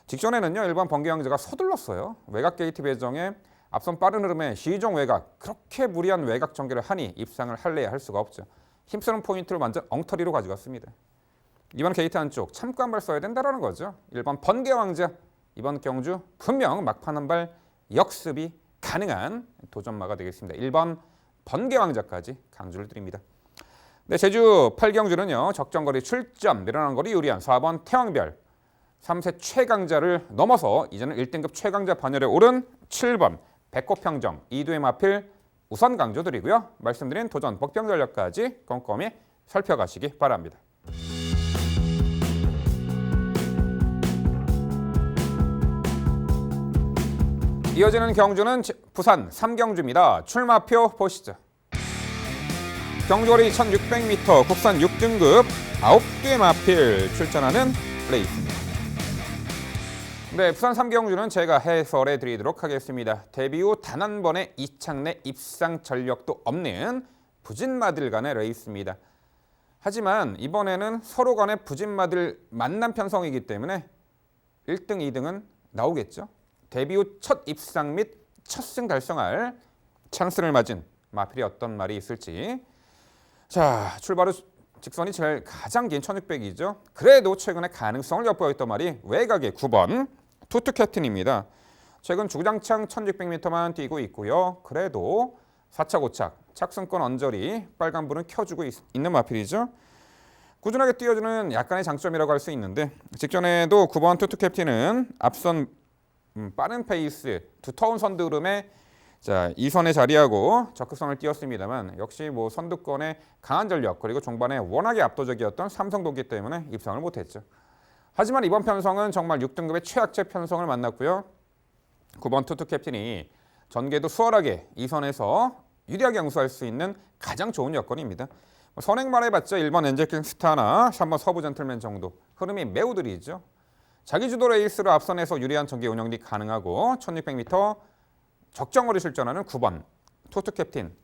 직전에는요 1번 번개 왕자가 서둘렀어요. 외곽 게이트 배정에 앞선 빠른 흐름에 시종 외곽 그렇게 무리한 외곽 전개를 하니 입상을 할래야 할 수가 없죠. 힘쓰는 포인트를 완전 엉터리로 가져갔습니다. 이번 게이트 안쪽 참고 한 발 써야 된다는 거죠. 1번 번개 왕자 이번 경주 분명 막판 한 발 역습이 가능한 도전마가 되겠습니다. 1번 번개 왕자까지 강조를 드립니다. 네, 제주 8경주는요. 적정거리 출점, 늘어난 거리 유리한 4번 태왕별 3세 최강자를 넘어서 이제는 1등급 최강자 반열에 오른 7번 백호평정, 이두의 마필 우선 강조드리고요. 말씀드린 도전 복병 전략까지 꼼꼼히 살펴가시기 바랍니다. 이어지는 경주는 부산 3경주입니다. 출마표 보시죠. 경주거리 1600m 국산 6등급 9개 마필 출전하는 레이스입니다. 네, 부산 3경주는 제가 해설해 드리도록 하겠습니다. 데뷔 후 단 한 번의 이창내 입상 전력도 없는 부진마들 간의 레이스입니다. 하지만 이번에는 서로 간의 부진마들 만남 편성이기 때문에 1등, 2등은 나오겠죠. 데뷔 후 첫 입상 및 첫 승 달성할 찬스를 맞은 마필이 어떤 말이 있을지. 자, 출발 후 직선이 제일 가장 긴 1600이죠. 그래도 최근에 가능성을 엿보였던 말이 외곽의 9번 투투 캡틴입니다. 최근 주장창 1600m만 뛰고 있고요. 그래도 4차 5착 착승권 언저리 빨간불은 켜주고 있는 마필이죠. 꾸준하게 뛰어주는 약간의 장점이라고 할 수 있는데 직전에도 9번 투투 캡틴은 앞선 빠른 페이스 두터운 선두름에 2선에 자리하고 적극선을 띄었습니다만 역시 뭐 선두권의 강한 전력 그리고 종반에 워낙에 압도적이었던 삼성도기 때문에 입상을 못했죠. 하지만 이번 편성은 정말 6등급의 최악체 편성을 만났고요. 9번 투투 캡틴이 전개도 수월하게 2선에서 유리하게 응수할 수 있는 가장 좋은 여건입니다. 선행만 해봤자 1번 엔젤킹 스타나 3번 서부 젠틀맨 정도 흐름이 매우 느리죠. 자기 주도 레이스로 앞선에서 유리한 전개 운영이 가능하고 1600m 적정거리 실전하는 9번 투투 캡틴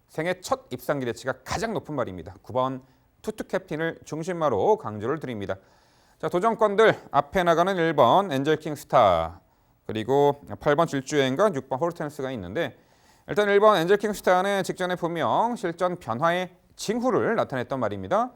생애 첫 입상 기대치가 가장 높은 말입니다. 9번 투투 캡틴을 중심마로 강조를 드립니다. 자, 도전권들 앞에 나가는 1번 엔젤킹 스타 그리고 8번 질주여행과 6번 호르텐스가 있는데 일단 1번 엔젤킹 스타는 직전에 분명 실전 변화의 징후를 나타냈던 말입니다.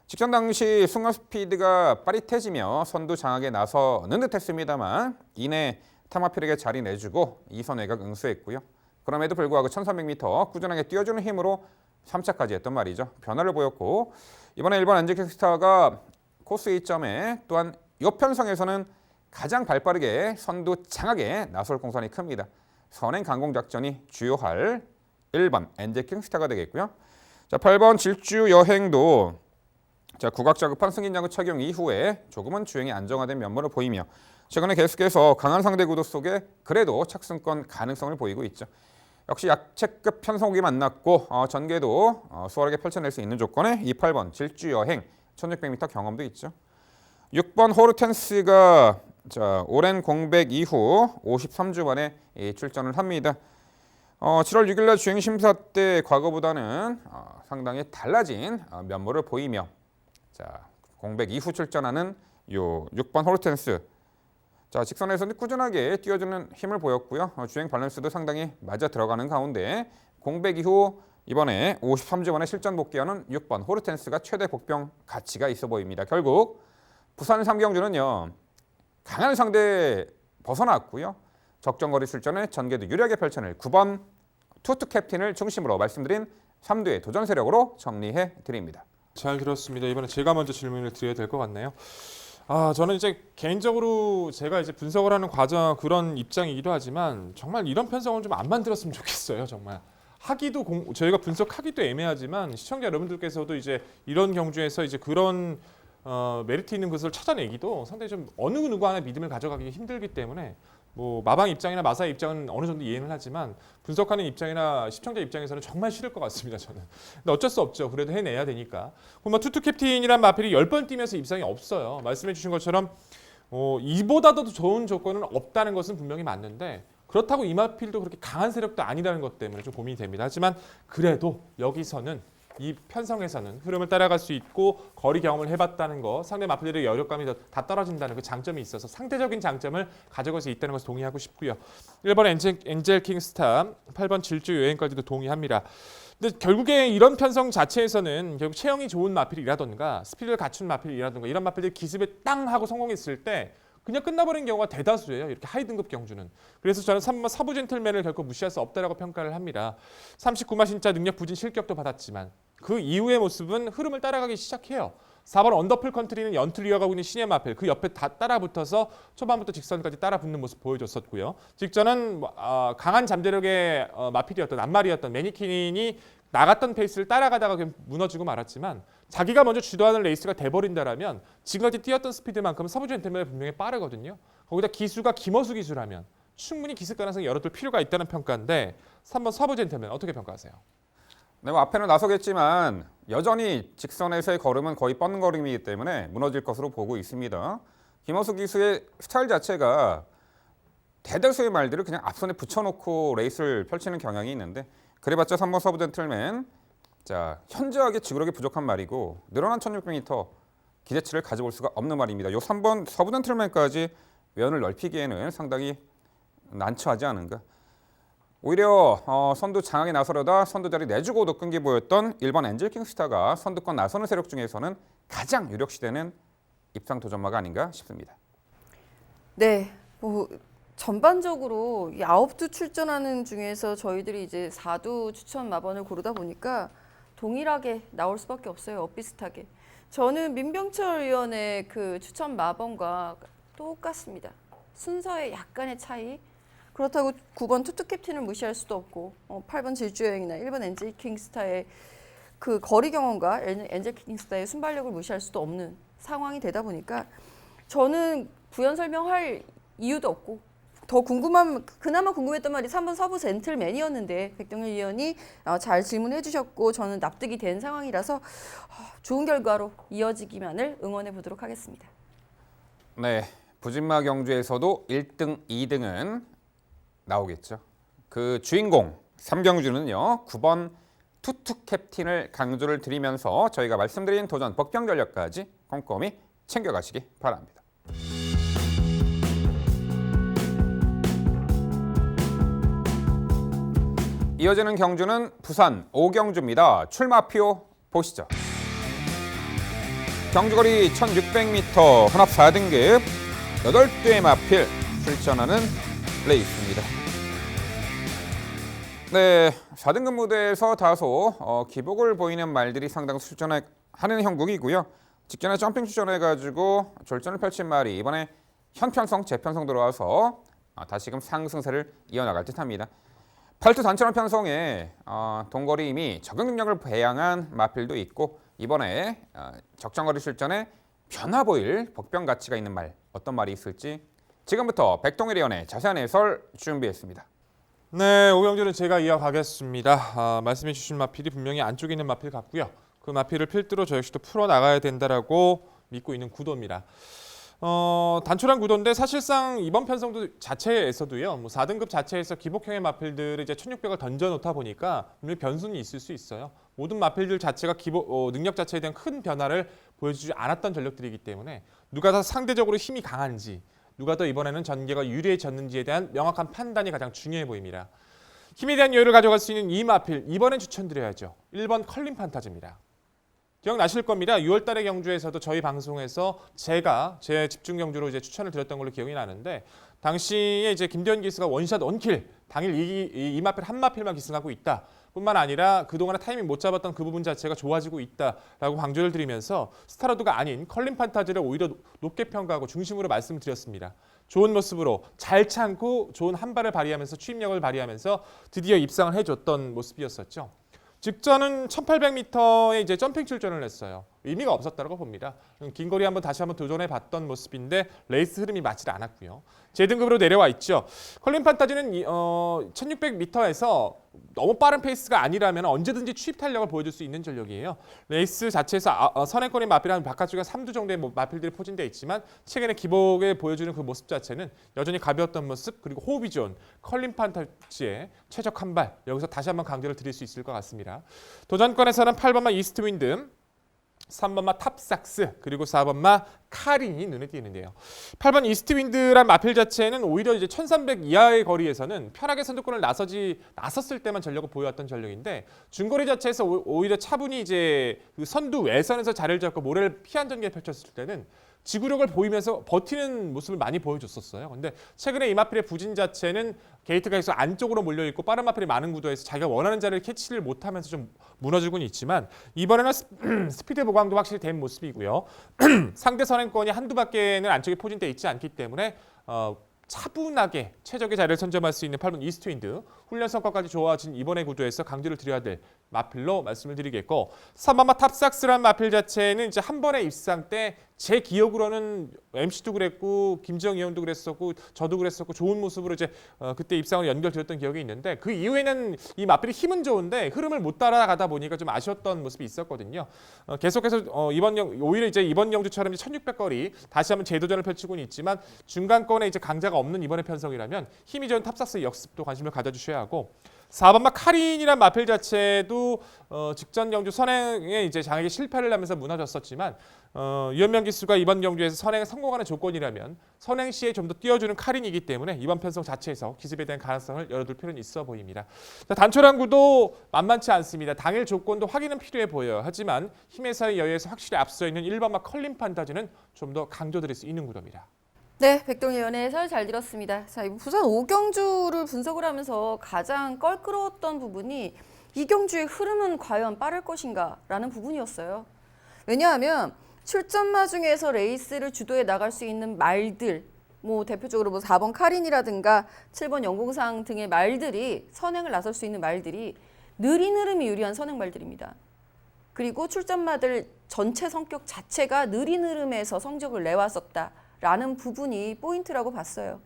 직전 당시 순간 스피드가 빠릿해지며 선두 장악에 나서는 듯했습니다만 이내 타마필에게 자리 내주고 2선 외곽 응수했고요. 그럼에도 불구하고 1300m 꾸준하게 뛰어주는 힘으로 3차까지 했던 말이죠. 변화를 보였고 이번에 1번 엔젤킹 스타가 코스 2점에 또한 이 편성에서는 가장 발빠르게 선두 장악에 나설 공산이 큽니다. 선행 강공 작전이 주요할 1번 엔젤킹 스타가 되겠고요. 자, 8번 질주 여행도 국악 자급한 승인장구 착용 이후에 조금은 주행이 안정화된 면모를 보이며 최근에 계속해서 강한 상대 구도 속에 그래도 착승권 가능성을 보이고 있죠. 역시 약체급 편성국이 만났고 전개도 수월하게 펼쳐낼 수 있는 조건에 이 8번 질주 여행 1600m 경험도 있죠. 6번 호르텐스가 오랜 공백 이후 53주 만에 출전을 합니다. 7월 6일 날 주행 심사 때 과거보다는 상당히 달라진 면모를 보이며 공백 이후 출전하는 요 6번 호르텐스 직선에서는 꾸준하게 뛰어주는 힘을 보였고요. 주행 밸런스도 상당히 맞아 들어가는 가운데 공백 이후 이번에 53주 만에 실전 복귀하는 6번 호르텐스가 최대 복병 가치가 있어 보입니다. 결국 부산 3경주는요. 강한 상대 벗어났고요. 적정거리 출전에 전개도 유리하게 펼쳐낼 9번 투투 캡틴을 중심으로 말씀드린 3두의 도전 세력으로 정리해 드립니다. 잘 들었습니다. 이번에 제가 먼저 질문을 드려야 될 것 같네요. 저는 이제 개인적으로 제가 이제 분석을 하는 과정 그런 입장이기도 하지만 정말 이런 편성을 좀 안 만들었으면 좋겠어요. 정말 저희가 분석하기도 애매하지만 시청자 여러분들께서도 이제 이런 경주에서 이제 그런 메리트 있는 것을 찾아내기도 상당히 좀 어느 누구 하나 믿음을 가져가기 힘들기 때문에 뭐 마방 입장이나 마사의 입장은 어느 정도 이해는 하지만 분석하는 입장이나 시청자 입장에서는 정말 싫을 것 같습니다. 저는. 근데 어쩔 수 없죠. 그래도 해내야 되니까. 그럼 투투 캡틴이란 마필이 10번 뛰면서 입상이 없어요. 말씀해 주신 것처럼 이보다도 좋은 조건은 없다는 것은 분명히 맞는데 그렇다고 이 마필도 그렇게 강한 세력도 아니라는 것 때문에 좀 고민이 됩니다. 하지만 그래도 여기서는 이 편성에서는 흐름을 따라갈 수 있고 거리 경험을 해봤다는 거 상대 마필들의 여력감이 다 떨어진다는 그 장점이 있어서 상대적인 장점을 가져갈 수 있다는 것을 동의하고 싶고요. 1번 엔젤킹 스타, 8번 질주 여행까지도 동의합니다. 근데 결국에 이런 편성 자체에서는 결국 체형이 좋은 마필이라던가 스피드를 갖춘 마필이라던가 이런 마필들이 기습에 땅 하고 성공했을 때 그냥 끝나버린 경우가 대다수예요. 이렇게 하이 등급 경주는. 그래서 저는 3번 서부 젠틀맨을 결코 무시할 수 없다라고 평가를 합니다. 39마 신자 능력 부진 실격도 받았지만 그 이후의 모습은 흐름을 따라가기 시작해요. 4번 언더풀 컨트리는 연투를 이어가고 있는 신의 마필 그 옆에 다 따라붙어서 초반부터 직선까지 따라붙는 모습 보여줬었고요. 직전은 강한 잠재력의 마필이었던 앞말이었던 매니킨이 나갔던 페이스를 따라가다가 그냥 무너지고 말았지만 자기가 먼저 주도하는 레이스가 돼버린다라면 지금까지 뛰었던 스피드만큼 서브 젠틀맨이 분명히 빠르거든요. 거기다 기수가 김어수 기수라면 충분히 기습 가능성이 열어둘 필요가 있다는 평가인데 3번 서브 젠틀맨 어떻게 평가하세요? 네, 뭐 앞에는 나서겠지만 여전히 직선에서의 걸음은 거의 뻗는걸음이기 때문에 무너질 것으로 보고 있습니다. 김어수 기수의 스타일 자체가 대다수의 말들을 그냥 앞선에 붙여놓고 레이스를 펼치는 경향이 있는데 그래봤자 3번 서브 젠틀맨 자 현저하게 지구력이 부족한 말이고 늘어난 1600m 기대치를 가져볼 수가 없는 말입니다. 요 3번 서브 젠틀맨까지 외연을 넓히기에는 상당히 난처하지 않은가. 오히려 선두 장악에 나서려다 선두 자리 내주고도 끈기 보였던 1번 엔젤 킹스타가 선두권 나서는 세력 중에서는 가장 유력시되는 입상 도전마가 아닌가 싶습니다. 네, 뭐 전반적으로 이 9두 출전하는 중에서 저희들이 이제 4두 추천 마번을 고르다 보니까 동일하게 나올 수밖에 없어요. 엇비슷하게. 저는 민병철 의원의 그 추천 마번과 똑같습니다. 순서의 약간의 차이. 그렇다고 9번 투투 캡틴을 무시할 수도 없고 8번 질주여행이나 1번 엔젤 킹스타의 그 거리 경험과 엔젤 킹스타의 순발력을 무시할 수도 없는 상황이 되다 보니까 저는 부연 설명할 이유도 없고 더 그나마 궁금했던 말이 3번 서브 젠틀맨이었는데 백동일 의원이 잘 질문해 주셨고 저는 납득이 된 상황이라서 좋은 결과로 이어지기만을 응원해 보도록 하겠습니다. 네, 부진마 경주에서도 1등, 2등은 나오겠죠. 그 주인공 3경주는요. 9번 투투 캡틴을 강조를 드리면서 저희가 말씀드린 도전 복병 전략까지 꼼꼼히 챙겨가시기 바랍니다. 이어지는 경주는 부산 5경주입니다. 출마표 보시죠. 경주거리 1600m 혼합 4등급 8대의 마필 출전하는 레이스입니다. 네, 4등급 무대에서 다소 기복을 보이는 말들이 상당수 출전하는 형국이고요. 직전에 점핑 출전해가지고 졸전을 펼친 말이 이번에 현편성, 재편성 들어와서 다시금 상승세를 이어나갈 듯합니다. 8두 단천원 편성에 동거리 이미 적응 능력을 배양한 마필도 있고 이번에 적정거리 출전에 변화 보일 복병 가치가 있는 말 어떤 말이 있을지 지금부터 백동일 의원의 자세한 해설 준비했습니다. 네, 5경주는 제가 이어가겠습니다. 말씀해 주신 마필이 분명히 안쪽에 있는 마필 같고요. 그 마필을 필두로 저 역시도 풀어나가야 된다라고 믿고 있는 구도입니다. 단촐한 구도인데 사실상 이번 편성도 자체에서도요. 뭐 4등급 자체에서 기복형의 마필들을 이제 1600을 던져놓다 보니까 분명히 변수는 있을 수 있어요. 모든 마필들 자체가 능력 자체에 대한 큰 변화를 보여주지 않았던 전력들이기 때문에 누가 더 상대적으로 힘이 강한지 누가 더 이번에는 전개가 유리해졌는지에 대한 명확한 판단이 가장 중요해 보입니다. 힘에 대한 여유를 가져갈 수 있는 이 마필 이번엔 추천드려야죠. 1번 컬린 판타지입니다. 기억나실 겁니다. 6월 달의 경주에서도 저희 방송에서 제가 제 집중 경주로 이제 추천을 드렸던 걸로 기억이 나는데 당시에 이제 김대현 기수가 원샷 원킬 당일 이 마필 한 마필만 기승하고 있다. 뿐만 아니라 그동안에 타이밍 못 잡았던 그 부분 자체가 좋아지고 있다라고 강조를 드리면서 스타로드가 아닌 컬린 판타지를 오히려 높게 평가하고 중심으로 말씀드렸습니다. 좋은 모습으로 잘 참고 좋은 한 발을 발휘하면서 추임력을 발휘하면서 드디어 입상을 해줬던 모습이었었죠. 직전은 1800m에 이제 점핑 출전을 했어요. 의미가 없었다고 봅니다. 긴 거리 다시 한번 도전해봤던 모습인데 레이스 흐름이 맞지 않았고요. 제등급으로 내려와 있죠. 컬린 판타지는 1600m에서 너무 빠른 페이스가 아니라면 언제든지 추입 탄력을 보여줄 수 있는 전력이에요. 레이스 자체에서 선행권의 마필은 바깥쪽에 3두 정도의 마필들이 포진되어 있지만 최근에 기복에 보여주는 그 모습 자체는 여전히 가벼웠던 모습 그리고 호흡이 좋은 컬린 판타지의 최적 한 발 여기서 다시 한번 강조를 드릴 수 있을 것 같습니다. 도전권에서는 8번마 이스트 윈드 3번마 탑삭스 그리고 4번마 카린이 눈에 띄는데요. 8번 이스트윈드란 마필 자체는 오히려 이제 1300 이하의 거리에서는 편하게 선두권을 나섰을 때만 전력을 보여왔던 전력인데 중거리 자체에서 오히려 차분히 이제 그 선두 외선에서 자리를 잡고 모래를 피한 전개를 펼쳤을 때는 지구력을 보이면서 버티는 모습을 많이 보여줬었어요. 근데 최근에 이 마필의 부진 자체는 게이트가 계속 안쪽으로 몰려있고 빠른 마필이 많은 구도에서 자기가 원하는 자리를 캐치를 못하면서 좀 무너지고는 있지만 이번에는 스피드 보강도 확실히 된 모습이고요. 상대 선행권이 한두 바퀴는 안쪽에 포진돼 있지 않기 때문에 차분하게 최적의 자리를 선점할 수 있는 8번 이스트윈드 훈련 성과까지 좋아진 이번의 구도에서 강조를 드려야 될 마필로 말씀을 드리겠고 3번마 탑삭스란 마필 자체는 이제 한 번의 입상 때 제 기억으로는 MC도 그랬고 김지영 의원도 그랬었고 저도 그랬었고 좋은 모습으로 이제 그때 입상을 연결드렸던 기억이 있는데 그 이후에는 이 마필이 힘은 좋은데 흐름을 못 따라가다 보니까 좀 아쉬웠던 모습이 있었거든요. 계속해서 오히려 이제 이번 경주처럼 1600거리 다시 한번 재도전을 펼치고는 있지만 중간권에 이제 강자가 없는 이번의 편성이라면 힘이 좋은 탑삭스 역습도 관심을 가져주셔야 하고 4번마 카린이란 마필 자체도 직전 경주 선행에 이제 장에게 실패를 하면서 무너졌었지만 유현명 기수가 이번 경주에서 선행에 성공하는 조건이라면 선행 시에 좀 더 띄워주는 카린이기 때문에 이번 편성 자체에서 기습에 대한 가능성을 열어둘 필요는 있어 보입니다. 자, 단초랑구도 만만치 않습니다. 당일 조건도 확인은 필요해 보여요. 하지만 힘의 사이 여유에서 확실히 앞서 있는 1번마 컬린 판타지는 좀 더 강조드릴 수 있는 구도입니다. 네, 백동희 의원의 해설 잘 들었습니다. 자, 이 부산 5경주를 분석을 하면서 가장 껄끄러웠던 부분이 이 경주의 흐름은 과연 빠를 것인가라는 부분이었어요. 왜냐하면 출전마 중에서 레이스를 주도해 나갈 수 있는 말들, 대표적으로 4번 카린이라든가 7번 영공상 등의 말들이 선행을 나설 수 있는 말들이 느린 흐름이 유리한 선행 말들입니다. 그리고 출전마들 전체 성격 자체가 느린 흐름에서 성적을 내왔었다. 라는 부분이 포인트라고 봤어요.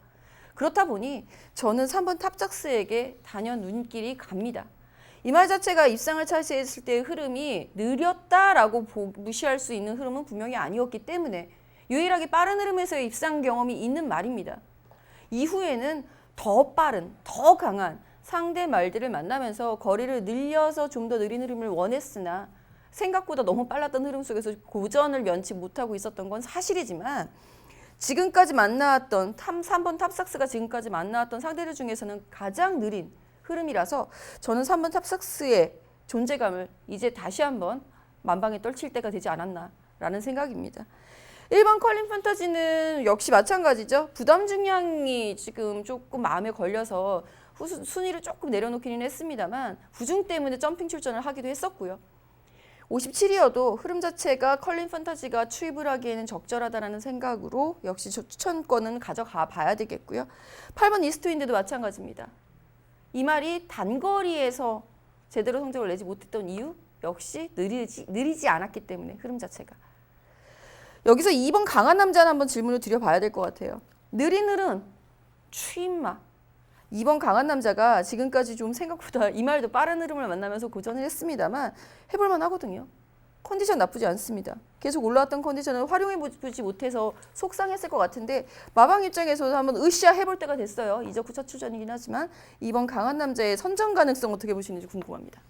그렇다 보니 저는 3번 탑작스에게 단연 눈길이 갑니다. 이 말 자체가 입상을 차지했을 때의 흐름이 느렸다라고 무시할 수 있는 흐름은 분명히 아니었기 때문에 유일하게 빠른 흐름에서의 입상 경험이 있는 말입니다. 이후에는 더 빠른, 더 강한 상대 말들을 만나면서 거리를 늘려서 좀 더 느린 흐름을 원했으나 생각보다 너무 빨랐던 흐름 속에서 고전을 면치 못하고 있었던 건 사실이지만 지금까지 만나왔던 3번 탑삭스가 지금까지 만나왔던 상대들 중에서는 가장 느린 흐름이라서 저는 3번 탑삭스의 존재감을 이제 다시 한번 만방에 떨칠 때가 되지 않았나라는 생각입니다. 1번 컬린 판타지는 역시 마찬가지죠. 부담 중량이 지금 조금 마음에 걸려서 순위를 조금 내려놓기는 했습니다만 부중 때문에 점핑 출전을 하기도 했었고요. 57이어도 흐름 자체가 컬린 판타지가 추입을 하기에는 적절하다는 생각으로 역시 추천권은 가져가 봐야 되겠고요. 8번 이스트윈드도 마찬가지입니다. 이 말이 단거리에서 제대로 성적을 내지 못했던 이유 역시 느리지 않았기 때문에 흐름 자체가. 여기서 2번 강한 남자는 한번 질문을 드려봐야 될 것 같아요. 느린 흐름, 추임마. 2번 강한 남자가 지금까지 좀 생각보다 이 말도 빠른 흐름을 만나면서 고전을 했습니다만 해볼만 하거든요. 컨디션 나쁘지 않습니다. 계속 올라왔던 컨디션을 활용해보지 못해서 속상했을 것 같은데 마방 입장에서도 한번 으쌰 해볼 때가 됐어요. 이적 후 첫 출전이긴 하지만 2번 강한 남자의 선정 가능성 어떻게 보시는지 궁금합니다.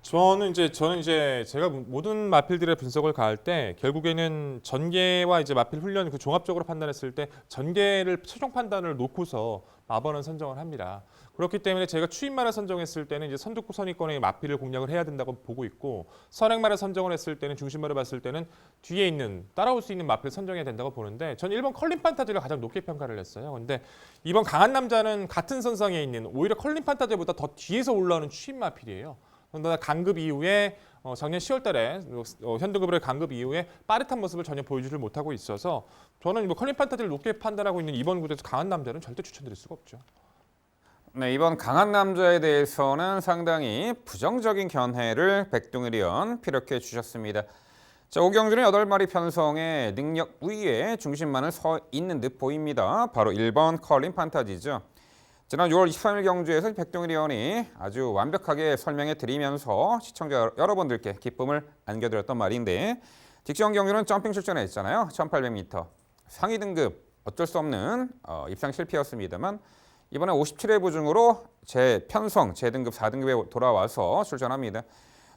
저는 이제 제가 모든 마필들의 분석을 가할 때 결국에는 전개와 이제 마필 훈련 그 종합적으로 판단했을 때 전개를 최종 판단을 놓고서 마번은 선정을 합니다. 그렇기 때문에 제가 추임마를 선정했을 때는 이제 선두구 선위권의 마필을 공략을 해야 된다고 보고 있고 선행마를 선정을 했을 때는 중심마를 봤을 때는 뒤에 있는 따라올 수 있는 마필을 선정해야 된다고 보는데 전 1번 컬린 판타지를 가장 높게 평가를 했어요. 근데 이번 강한 남자는 같은 선상에 있는 오히려 컬린 판타지보다 더 뒤에서 올라오는 추임 마필이에요. 그러나 강급 이후에 작년 10월 달에 현등급으로의 강급 이후에 빠릿한 모습을 전혀 보여주지 못하고 있어서 저는 컬린 판타지를 높게 판단하고 있는 이번 구대에서 강한 남자는 절대 추천드릴 수가 없죠. 네, 이번 강한 남자에 대해서는 상당히 부정적인 견해를 백동일 의원 피력해 주셨습니다. 자, 오경주는 8마리 편성에 능력 우위에 중심만을 서 있는 듯 보입니다. 바로 1번 컬린 판타지죠. 지난 6월 23일 경주에서 백동일 의원이 아주 완벽하게 설명해 드리면서 시청자 여러분들께 기쁨을 안겨드렸던 말인데 직전 경주는 점핑 출전을 했잖아요. 1800m 상위 등급 어쩔 수 없는 입상 실패였습니다만 이번에 57회 부중으로 재편성, 재등급 4등급에 돌아와서 출전합니다.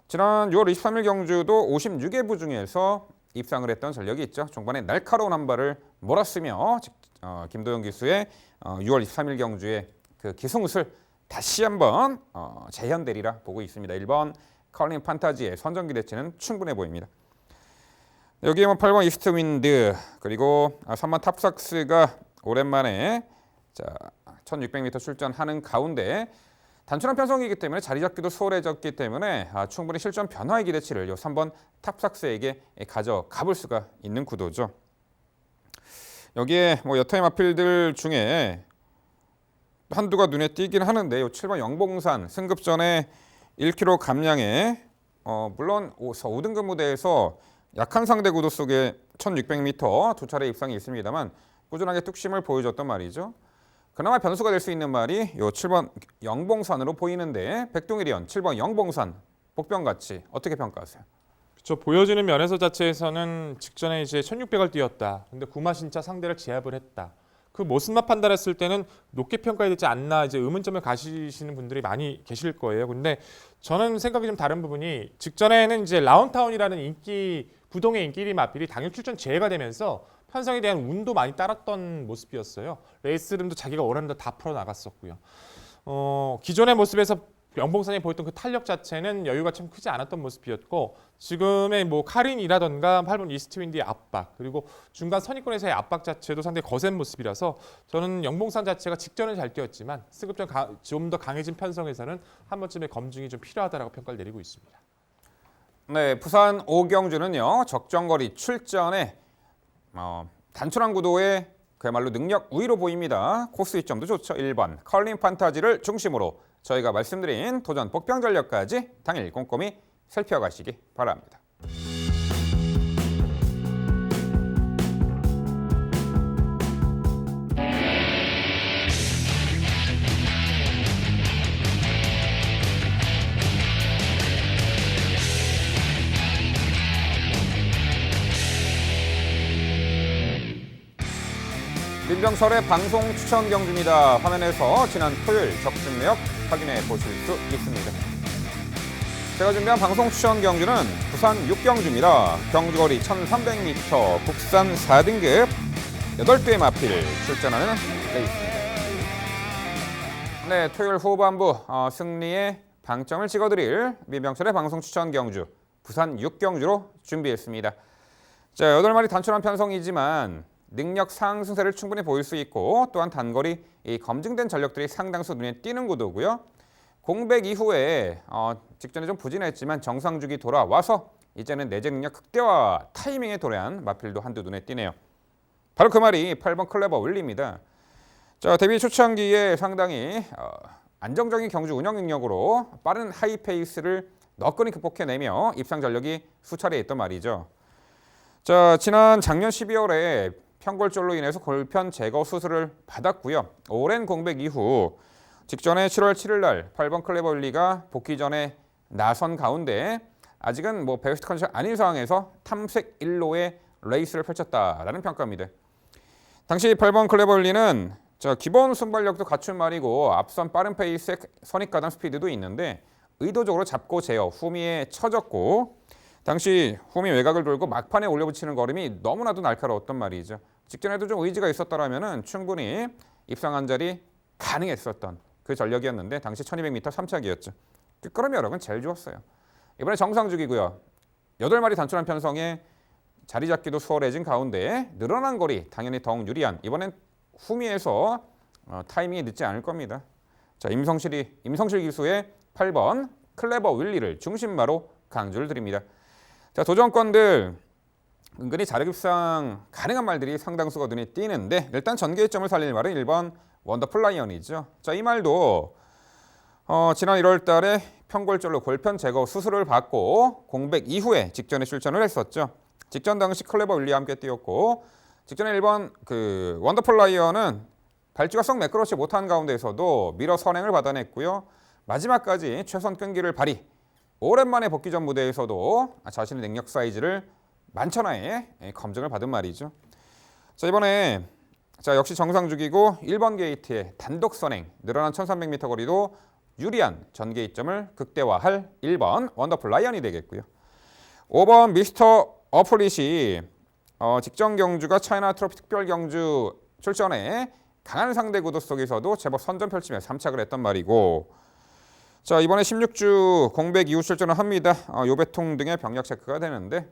지난 6월 23일 경주도 56회 부중에서 입상을 했던 전력이 있죠. 종반에 날카로운 한 발을 몰았으며 김도영 기수의 6월 23일 경주에 그 기승웃을 다시 한번 재현되리라 보고 있습니다. 1번 컬린 판타지의 선정 기대치는 충분해 보입니다. 여기에 뭐 8번 이스트 윈드 그리고 3번 탑삭스가 오랜만에 자 1600m 출전하는 가운데 단순한 편성이기 때문에 자리 잡기도 수월해졌기 때문에 충분히 실전 변화의 기대치를 요 3번 탑삭스에게 가져가 볼 수가 있는 구도죠. 여기에 뭐 여타의 마필들 중에 한두가 눈에 띄긴 하는데 요 7번 영봉산 승급 전에 1km 감량에 물론 5등급 무대에서 약한 상대 구도 속에 1600m 두 차례 입상이 있습니다만 꾸준하게 뚝심을 보여줬단 말이죠. 그나마 변수가 될 수 있는 말이 요 7번 영봉산으로 보이는데 백동일이언 7번 영봉산 복병같이 어떻게 평가하세요? 그렇죠. 보여지는 면에서 자체에서는 직전에 이제 1600을 뛰었다. 근데 구마신차 상대를 제압을 했다. 그 모습만 판단했을 때는 높게 평가해야 되지 않나 이제 의문점을 가지시는 분들이 많이 계실 거예요. 근데 저는 생각이 좀 다른 부분이 직전에는 이제 라운타운이라는 인기 부동의 인기 1위 마필이 당일 출전 제외가 되면서 편성에 대한 운도 많이 따랐던 모습이었어요. 레이스름도 자기가 원하는 대로 다 풀어 나갔었고요. 기존의 모습에서 영봉산이 보였던 그 탄력 자체는 여유가 참 크지 않았던 모습이었고 지금의 뭐 카린이라던가 8번 이스트윈드의 압박 그리고 중간 선입권에서의 압박 자체도 상당히 거센 모습이라서 저는 영봉산 자체가 직전은 잘 뛰었지만 승급전 좀 더 강해진 편성에서는 한 번쯤의 검증이 좀 필요하다라고 평가를 내리고 있습니다. 네, 부산 오경주는요 적정거리 출전에 단순한 구도에 그야말로 능력 우위로 보입니다. 코스 이점도 좋죠. 1번 컬링 판타지를 중심으로 저희가 말씀드린 도전 복병 전력까지 당일 꼼꼼히 살펴가시기 바랍니다. 민병철의 방송 추천 경주입니다. 화면에서 지난 토요일 적중 내역 확인해 보실 수 있습니다. 제가 준비한 방송 추천 경주는 부산 6경주입니다. 경주거리 1300m, 국산 4등급 8대의 마필 출전하는 레이스입니다. 네, 토요일 후반부 승리의 방점을 찍어드릴 민병철의 방송 추천 경주 부산 6경주로 준비했습니다. 자, 8마리 단순한 편성이지만 능력 상승세를 충분히 보일 수 있고 또한 단거리 검증된 전력들이 상당수 눈에 띄는 구도고요. 공백 이후에 직전에 좀 부진했지만 정상주기 돌아와서 이제는 내재 능력 극대화 타이밍에 도래한 마필도 한두 눈에 띄네요. 바로 그 말이 8번 클레버 윌리입니다. 자, 데뷔 초창기에 상당히 안정적인 경주 운영 능력으로 빠른 하이 페이스를 너끈히 극복해내며 입상 전력이 수차례 있던 말이죠. 자, 지난 작년 12월에 편골절로 인해서 골편 제거 수술을 받았고요. 오랜 공백 이후 직전에 7월 7일 날 8번 클레버 윌리가 복귀 전에 나선 가운데 아직은 뭐 베스트 컨디션 아닌 상황에서 탐색 1로의 레이스를 펼쳤다라는 평가입니다. 당시 8번 클레버 윌리는 기본 순발력도 갖춘 말이고 앞선 빠른 페이스의 선입가담 스피드도 있는데 의도적으로 잡고 제어 후미에 처졌고 당시 후미 외곽을 돌고 막판에 올려붙이는 걸음이 너무나도 날카로웠던 말이죠. 직전에도 좀 의지가 있었더라면 충분히 입상한 자리 가능했었던 그 전력이었는데 당시 1200m 3착이었죠. 끝걸음 여력은 제일 좋았어요. 이번에 정상주기고요. 8마리 단순한 편성에 자리 잡기도 수월해진 가운데 늘어난 거리 당연히 더욱 유리한 이번엔 후미에서 타이밍이 늦지 않을 겁니다. 자, 임성실 기수의 8번 클레버 윌리를 중심마로 강조를 드립니다. 자, 도전권들 은근히 자력입상 가능한 말들이 상당수가 눈에 띄는데 일단 전개점을 살릴 말은 1번 원더풀 라이언이죠. 자, 이 말도 지난 1월 달에 편골절로 골편 제거 수술을 받고 공백 이후에 직전에 출전을 했었죠. 직전 당시 클레버 윌리와 함께 뛰었고 직전에 1번 그 원더풀 라이언은 발주가 썩 매끄럽지 못한 가운데에서도 미러 선행을 받아냈고요. 마지막까지 최선 끈기를 발휘. 오랜만에 복귀 전 무대에서도 자신의 능력 사이즈를 만천하에 검증을 받은 말이죠. 자, 이번에 역시 정상주기고 1번 게이트의 단독 선행 늘어난 1300m 거리도 유리한 전 게이점을 극대화할 1번 원더풀 라이언이 되겠고요. 5번 미스터 어플릿이 직전 경주가 차이나 트로피 특별 경주 출전에 강한 상대 구도 속에서도 제법 선전 펼치며 3착을 했던 말이고 자, 이번에 16주 공백 이후 출전을 합니다. 요배통 등의 병력 체크가 되는데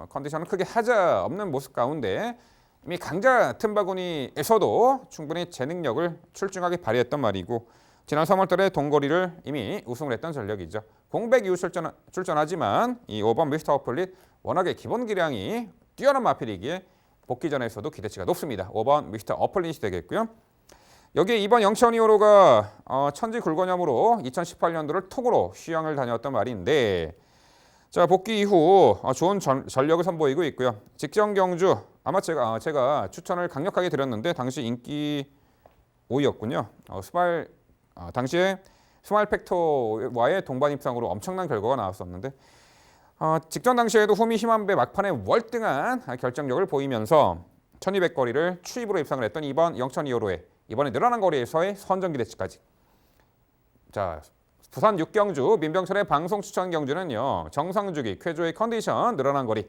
컨디션은 크게 하자 없는 모습 가운데 이미 강자 틈바구니에서도 충분히 제 능력을 출중하게 발휘했던 말이고 지난 3월달에 동거리를 이미 우승을 했던 전력이죠. 공백 이후 출전하지만 이 5번 미스터 어플릿 워낙에 기본 기량이 뛰어난 마필이기에 복귀전에서도 기대치가 높습니다. 5번 미스터 어플릿이 되겠고요. 여기에 2번 영천이오로가 천지 굴건염으로 2018년도를 통으로 휴양을 다녔던 말인데 자 복귀 이후 좋은 전력을 선보이고 있고요. 직전 경주 아마 제가 추천을 강력하게 드렸는데 당시 인기 5위였군요. 당시에 스마일 팩터와의 동반 입상으로 엄청난 결과가 나왔었는데 직전 당시에도 후미 힘한배 막판에 월등한 결정력을 보이면서 1200거리를 추입으로 입상을 했던 2번 영천 2호로에 이번에 늘어난 거리에서의 선정 기대치까지. 자 부산 6경주 민병철의 방송 추천 경주는요. 정상주기, 쾌조의 컨디션, 늘어난 거리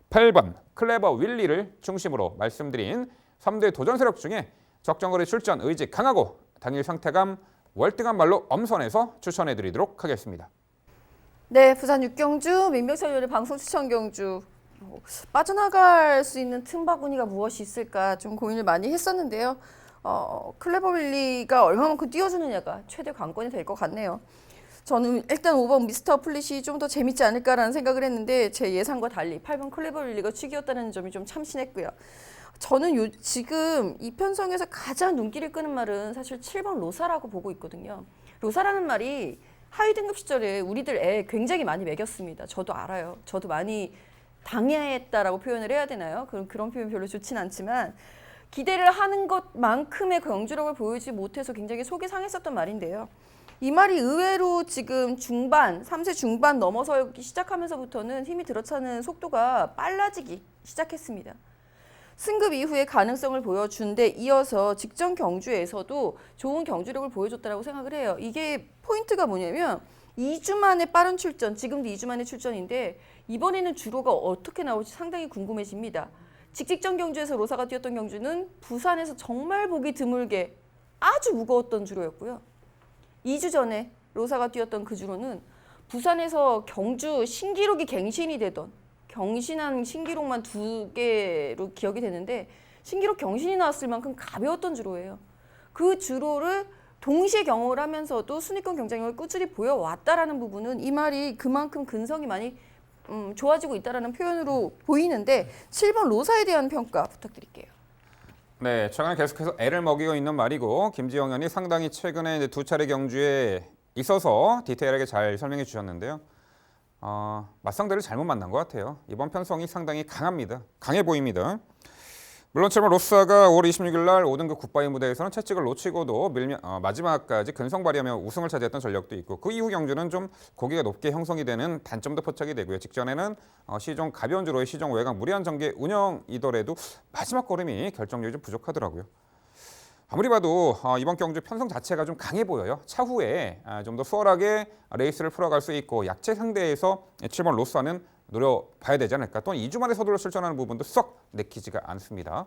8번 클레버 윌리를 중심으로 말씀드린 3대 도전 세력 중에 적정거리 출전 의지 강하고 단일 상태감 월등한 말로 엄선해서 추천해드리도록 하겠습니다. 네, 부산 6경주 민병철 의원의 방송 추천 경주. 빠져나갈 수 있는 틈바구니가 무엇이 있을까 좀 고민을 많이 했었는데요. 클레버 윌리가 얼마만큼 띄워주느냐가 최대 관건이 될 것 같네요. 저는 일단 5번 미스터 플릿이 좀 더 재밌지 않을까라는 생각을 했는데 제 예상과 달리 8번 클레버 윌리가 취기였다는 점이 좀 참신했고요. 저는 지금 이 편성에서 가장 눈길을 끄는 말은 사실 7번 로사라고 보고 있거든요. 로사라는 말이 하위 등급 시절에 우리들 애 굉장히 많이 먹였습니다. 저도 알아요. 저도 많이 당해했다라고 표현을 해야 되나요? 그런 표현 별로 좋진 않지만 기대를 하는 것만큼의 경주력을 보이지 못해서 굉장히 속이 상했었던 말인데요. 이 말이 의외로 지금 3세 중반 넘어서기 시작하면서부터는 힘이 들어차는 속도가 빨라지기 시작했습니다. 승급 이후의 가능성을 보여준 데 이어서 직전 경주에서도 좋은 경주력을 보여줬다고 생각을 해요. 이게 포인트가 뭐냐면 2주 만에 빠른 출전, 지금도 2주 만에 출전인데 이번에는 주로가 어떻게 나올지 상당히 궁금해집니다. 직전 경주에서 로사가 뛰었던 경주는 부산에서 정말 보기 드물게 아주 무거웠던 주로였고요. 2주 전에 로사가 뛰었던 그 주로는 부산에서 경주 신기록이 갱신이 되던 경신한 신기록만 2개로 기억이 되는데 신기록 경신이 나왔을 만큼 가벼웠던 주로예요. 그 주로를 동시에 경험을 하면서도 순위권 경쟁력을 꾸준히 보여왔다라는 부분은 이 말이 그만큼 근성이 많이 좋아지고 있다라는 표현으로 보이는데 7번 로사에 대한 평가 부탁드릴게요. 네, 최근에 계속해서 애를 먹이고 있는 말이고 김지영 의원이 상당히 최근에 이제 2차례 경주에 있어서 디테일하게 잘 설명해 주셨는데요. 맞상대를 잘못 만난 것 같아요. 이번 편성이 상당히 강해 보입니다. 물론 7번 로사가 5월 26일 날 5등급 굿바이 무대에서는 채찍을 놓치고도 마지막까지 근성 발휘하며 우승을 차지했던 전력도 있고 그 이후 경주는 좀 고기가 높게 형성이 되는 단점도 포착이 되고요. 직전에는 시종 가벼운 주로의 시종 외곽 무리한 전개 운영이더라도 마지막 걸음이 결정력이 좀 부족하더라고요. 아무리 봐도 이번 경주 편성 자체가 좀 강해 보여요. 차후에 좀 더 수월하게 레이스를 풀어갈 수 있고 약체 상대에서 7번 로사는 노려봐야 되지 않을까. 또한 2주 만에 서둘러 출전하는 부분도 썩 내키지가 않습니다.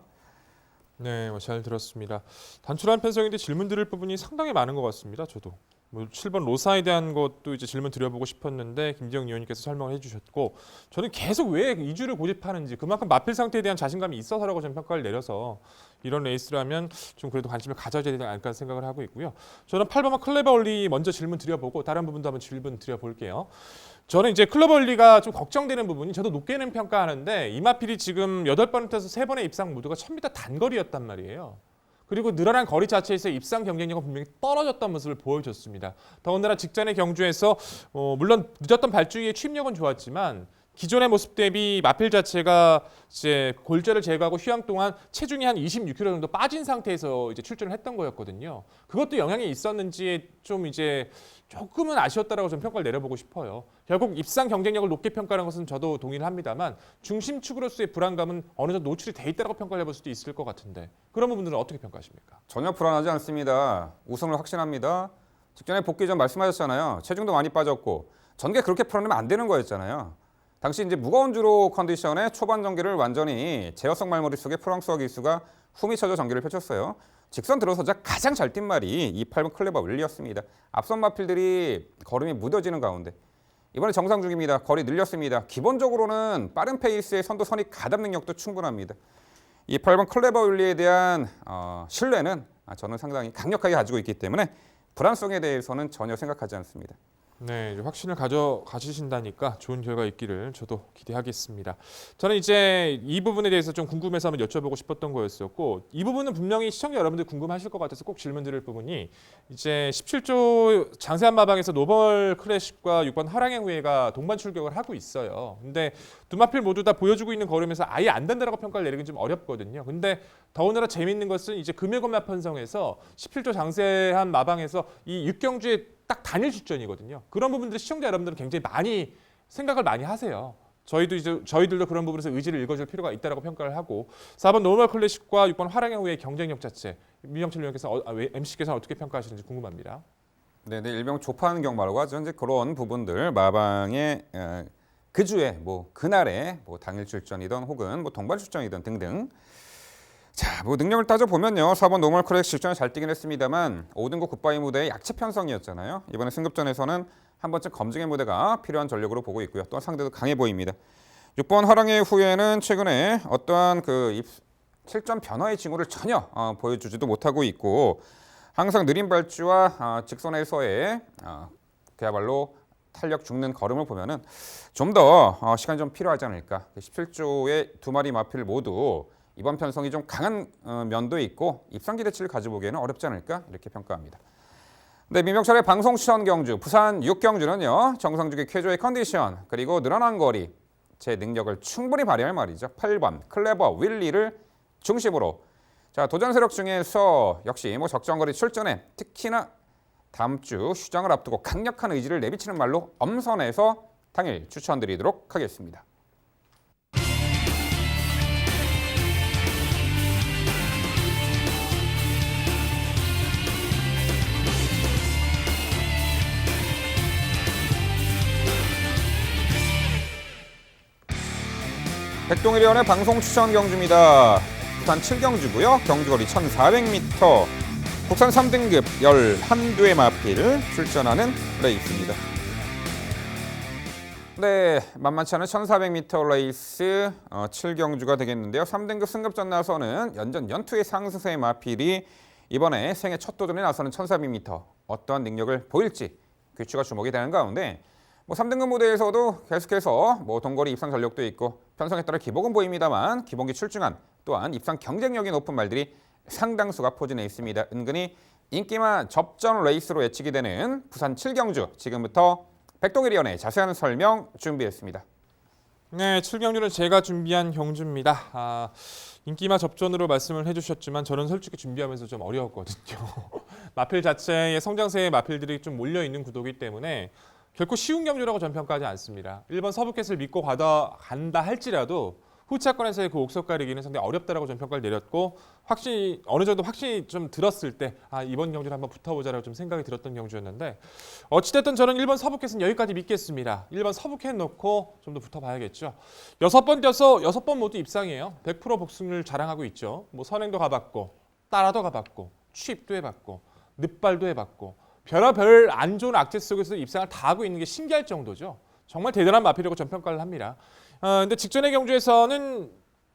네, 잘 들었습니다. 단출한 편성인데 질문 드릴 부분이 상당히 많은 것 같습니다. 저도 7번 로사에 대한 것도 이제 질문 드려보고 싶었는데 김지영 의원님께서 설명을 해주셨고 저는 계속 왜 2주를 고집하는지 그만큼 마필 상태에 대한 자신감이 있어서라고 저는 평가를 내려서 이런 레이스라면 좀 그래도 관심을 가져야 되지 않을까 생각을 하고 있고요. 저는 8번만 클레버얼리 먼저 질문 드려보고 다른 부분도 한번 질문 드려볼게요. 저는 이제 클레버얼리가 좀 걱정되는 부분이 저도 높게는 평가하는데 이마필이 지금 8번부터 3번의 입상 모두가 1000m 단거리였단 말이에요. 그리고 늘어난 거리 자체에서 입상 경쟁력은 분명히 떨어졌던 모습을 보여줬습니다. 더군다나 직전의 경주에서 물론 늦었던 발주기의 취입력은 좋았지만 기존의 모습 대비 마필 자체가 이제 골절을 제거하고 휴양 동안 체중이 한 26kg 정도 빠진 상태에서 이제 출전을 했던 거였거든요. 그것도 영향이 있었는지 좀 이제 조금은 아쉬웠다라고 좀 평가를 내려보고 싶어요. 결국 입상 경쟁력을 높게 평가하는 것은 저도 동의를 합니다만 중심축으로서의 불안감은 어느 정도 노출이 돼 있다고 평가를 해볼 수도 있을 것 같은데 그런 부분들은 어떻게 평가하십니까? 전혀 불안하지 않습니다. 우승을 확신합니다. 직전에 복귀 전 말씀하셨잖아요. 체중도 많이 빠졌고 전개 그렇게 풀어내면 안 되는 거였잖아요. 당시 이제 무거운 주로 컨디션의 초반 전개를 완전히 제어성 말머리 속에 프랑스어 기수가 후미쳐져 전개를 펼쳤어요. 직선 들어서자 가장 잘 뛴 말이 이 8번 클레버 윌리였습니다. 앞선 마필들이 걸음이 무뎌지는 가운데 이번에 정상 중입니다. 거리 늘렸습니다. 기본적으로는 빠른 페이스의 선두 선입 가담 능력도 충분합니다. 이 8번 클레버 윌리에 대한 신뢰는 저는 상당히 강력하게 가지고 있기 때문에 불안성에 대해서는 전혀 생각하지 않습니다. 네, 확신을 가지신다니까 좋은 결과 있기를 저도 기대하겠습니다. 저는 이제 이 부분에 대해서 좀 궁금해서 한번 여쭤보고 싶었던 거였었고, 이 부분은 분명히 시청자 여러분들 궁금하실 것 같아서 꼭 질문드릴 부분이, 이제 17조 장세한 마방에서 노벌 클래식과 6번 화랑의 후예가 동반 출격을 하고 있어요. 근데 두 마필 모두 다 보여주고 있는 걸음에서 아예 안 된다라고 평가를 내리긴 좀 어렵거든요. 근데 더군다나 재미있는 것은 이제 금일검마 편성에서 17조 장세한 마방에서 이 6경주에 딱 단일 출전이거든요. 그런 부분들을 시청자 여러분들은 굉장히 많이 생각을 많이 하세요. 저희들도 그런 부분에서 의지를 읽어줄 필요가 있다라고 평가를 하고, 4번 노멀 클래식과 6번 화랑의 후의 경쟁력 자체, 민영철 위원께서 MC께서는 어떻게 평가하시는지 궁금합니다. 네, 일명 조판 경마라고 하죠. 이제 그런 부분들 마방의 그 주에 뭐 그날에 뭐 당일 출전이든 혹은 뭐 동반 출전이든 등등. 자, 뭐 능력을 따져 보면요, 4번 노멀 크랙 실전에 잘 뛰긴 했습니다만 5등급 굿바이 무대의 약체 편성이었잖아요. 이번에 승급전에서는 한 번쯤 검증의 무대가 필요한 전력으로 보고 있고요. 또 상대도 강해 보입니다. 6번 화랑의 후예는 최근에 어떠한 그 실전 변화의 징후를 전혀 보여주지도 못하고 있고, 항상 느린 발주와 직선에서의 그야말로 탄력 죽는 걸음을 보면은 좀 더 시간이 좀 필요하지 않을까. 17조의 두 마리 마필 모두 이번 편성이 좀 강한 면도 있고 입상 기대치를 가지고 보기에는 어렵지 않을까 이렇게 평가합니다. 네, 민병철의 방송 시선 경주, 부산 6경주는요. 정상적인 쾌조의 컨디션 그리고 늘어난 거리, 제 능력을 충분히 발휘할 말이죠. 8번 클레버 윌리를 중심으로 자 도전 세력 중에서 역시 뭐 적정거리 출전에 특히나 다음 주 휴장을 앞두고 강력한 의지를 내비치는 말로 엄선해서 당일 추천드리도록 하겠습니다. 백동일위원의 방송 추천 경주입니다. 부산 7경주고요. 경주거리 1,400m, 국산 3등급 11두의 마필 출전하는 레이스입니다. 네, 만만치 않은 1,400m 레이스 7경주가 되겠는데요. 3등급 승급전 나서는 연전 연투의 상승세의 마필이 이번에 생애 첫 도전에 나서는 1,400m 어떠한 능력을 보일지 귀추가 주목이 되는 가운데, 뭐 3등급 무대에서도 계속해서 뭐 동거리 입상 전력도 있고 편성에 따라 기복은 보입니다만 기본기 출중한 또한 입상 경쟁력이 높은 말들이 상당수가 포진해 있습니다. 은근히 인기만 접전 레이스로 예측이 되는 부산 7경주, 지금부터 백동일위원의 자세한 설명 준비했습니다. 네, 7경주는 제가 준비한 경주입니다. 인기마 접전으로 말씀을 해주셨지만 저는 솔직히 준비하면서 좀 어려웠거든요. 마필 자체의 성장세의 마필들이 좀 몰려있는 구도이기 때문에 결코 쉬운 경주라고 전 평가하지 않습니다. 1번 서브캣을 믿고 간다 할지라도 후차권에서의 그 옥석 가리기는 상당히 어렵다라고 전 평가를 내렸고, 어느 정도 확신이 좀 들었을 때 이번 경주를 한번 붙어보자라고 좀 생각이 들었던 경주였는데, 어찌됐든 저는 1번 서브캣은 여기까지 믿겠습니다. 1번 서브캣 놓고 좀 더 붙어봐야겠죠. 6번 뛰어서 6번 모두 입상이에요. 100% 복승률 자랑하고 있죠. 뭐 선행도 가봤고 따라도 가봤고 취입도 해봤고 늑발도 해봤고 별의별 안 좋은 악재 속에서 입상을 다 하고 있는 게 신기할 정도죠. 정말 대단한 마필이라고 전 평가를 합니다. 근데 직전의 경주에서는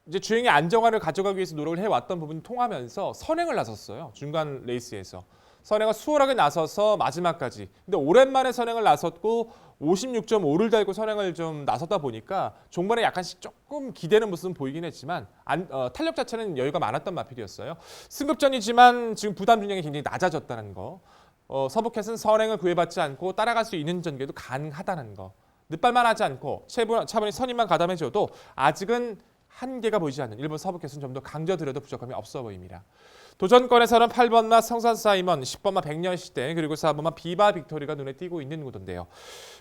이제 주행의 안정화를 가져가기 위해서 노력을 해왔던 부분이 통하면서 선행을 나섰어요. 중간 레이스에서. 선행을 수월하게 나서서 마지막까지. 근데 오랜만에 선행을 나섰고 56.5를 달고 선행을 좀 나섰다 보니까 종반에 약간씩 조금 기대는 모습은 보이긴 했지만 탄력 자체는 여유가 많았던 마필이었어요. 승급전이지만 지금 부담 중량이 굉장히 낮아졌다는 거. 서브캣은 선행을 구애받지 않고 따라갈 수 있는 전개도 가능하다는 거. 늦발만 하지 않고 차분히 선임만 가담해줘도 아직은 한계가 보이지 않는 일본 서브캣은 좀 더 강조드려도 부족함이 없어 보입니다. 도전권에서는 8번마 성산 사이먼, 10번마 백년시대, 그리고 4번마 비바 빅토리가 눈에 띄고 있는 구도인데요.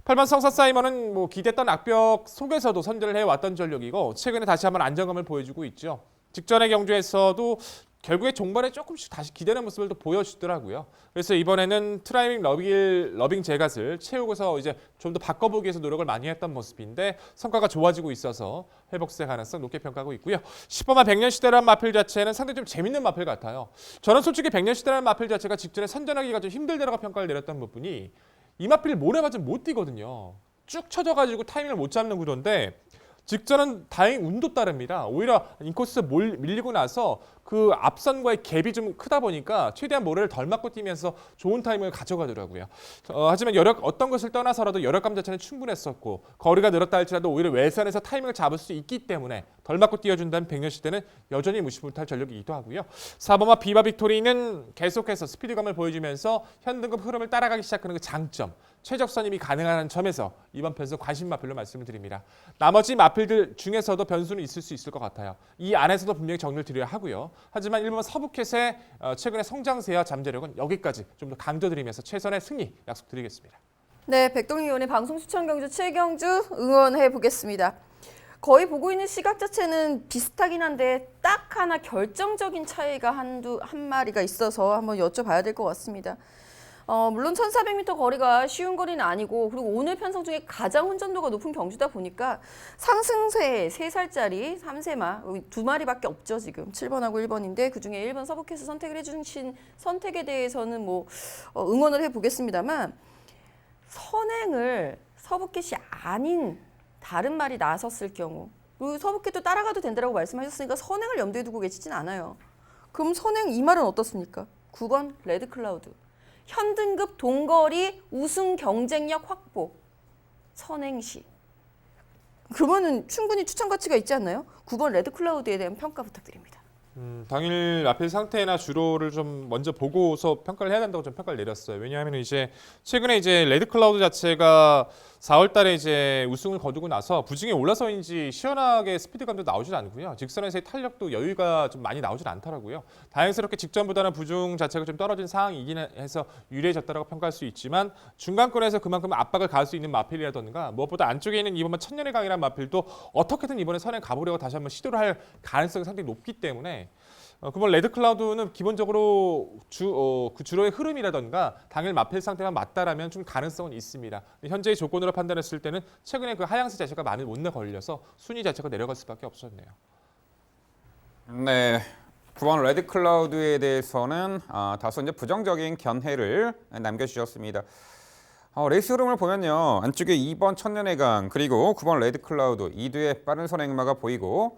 8번 성산 사이먼은 뭐 기댔던 악벽 속에서도 선전을 해왔던 전력이고 최근에 다시 한번 안정감을 보여주고 있죠. 직전의 경주에서도 결국에 종반에 조금씩 다시 기대는 모습을 또 보여주더라고요. 그래서 이번에는 트라이밍 러빙 제갓을 채우고서 이제 좀 더 바꿔보기 위해서 노력을 많이 했던 모습인데 성과가 좋아지고 있어서 회복세 가능성 높게 평가하고 있고요. 10번만 백년시대라는 마필 자체는 상당히 좀 재밌는 마필 같아요. 저는 솔직히 백년시대라는 마필 자체가 직전에 선전하기가 좀 힘들다라고 평가를 내렸던 부분이 이 마필 모래 맞으면 못 뛰거든요. 쭉 쳐져가지고 타이밍을 못 잡는 구도인데 직전은 다행히 운도 따릅니다. 오히려 인코스 밀리고 나서 그 앞선과의 갭이 좀 크다 보니까 최대한 모래를 덜 맞고 뛰면서 좋은 타이밍을 가져가더라고요. 하지만 어떤 것을 떠나서라도 여력감 자체는 충분했었고 거리가 늘었다 할지라도 오히려 외선에서 타이밍을 잡을 수 있기 때문에 덜 맞고 뛰어준다는 백년시대는 여전히 무시 못할 전력이기도 하고요. 4번마 비바 빅토리는 계속해서 스피드감을 보여주면서 현등급 흐름을 따라가기 시작하는 그 장점, 최적 선임이 가능한 점에서 이번 편수 관심 마필로 말씀을 드립니다. 나머지 마필들 중에서도 변수는 있을 수 있을 것 같아요. 이 안에서도 분명히 정리를 드려야 하고요. 하지만 1번 서부캣의 최근의 성장세와 잠재력은 여기까지 좀 더 강조드리면서 최선의 승리 약속드리겠습니다. 네, 백동희 의원의 방송 추천 경주 최경주 응원해 보겠습니다. 거의 보고 있는 시각 자체는 비슷하긴 한데 딱 하나 결정적인 차이가 한 마리가 있어서 한번 여쭤봐야 될 것 같습니다. 물론 1400m 거리가 쉬운 거리는 아니고 그리고 오늘 편성 중에 가장 혼전도가 높은 경주다 보니까 상승세 3살짜리 3세마 2마리밖에 없죠. 지금 7번하고 1번인데 그중에 1번 서부캐스 선택을 해주신 선택에 대해서는 뭐 응원을 해보겠습니다만 선행을 서부캐시 아닌 다른 말이 나섰을 경우 그리고 서부캐도 따라가도 된다고 말씀하셨으니까 선행을 염두에 두고 계시진 않아요. 그럼 선행 이 말은 어떻습니까? 9번 레드클라우드. 현등급 동거리 우승 경쟁력 확보 선행시 그러면은 충분히 추천 가치가 있지 않나요? 9번 레드클라우드에 대한 평가 부탁드립니다. 당일 앞에 상태나 주로를 좀 먼저 보고서 평가를 해야 된다고 좀 평가를 내렸어요. 왜냐하면 이제 최근에 이제 레드클라우드 자체가 4월달에 이제 우승을 거두고 나서 부진에 올라서인지 시원하게 스피드감도 나오질 않고요. 직선에서의 탄력도 여유가 좀 많이 나오질 않더라고요. 다행스럽게 직전보다는 부중 자체가 좀 떨어진 상황이긴 해서 유리해졌다고 평가할 수 있지만 중간권에서 그만큼 압박을 가할 수 있는 마필이라던가 무엇보다 안쪽에 있는 이번만 천년의 강이라는 마필도 어떻게든 이번에 선행 가보려고 다시 한번 시도를 할 가능성이 상당히 높기 때문에 그번 레드클라우드는 기본적으로 그 주로의 흐름이라던가 당일 마필 상태만 맞다라면 좀 가능성은 있습니다. 현재의 조건으로 판단했을 때는 최근에 그 하향세 자체가 많이 못내 걸려서 순위 자체가 내려갈 수밖에 없었네요. 네, 9번 레드클라우드에 대해서는 다소 이제 부정적인 견해를 남겨주셨습니다. 레이스 흐름을 보면요. 안쪽에 2번 천년의 강 그리고 9번 레드클라우드 2두의 빠른 선행마가 보이고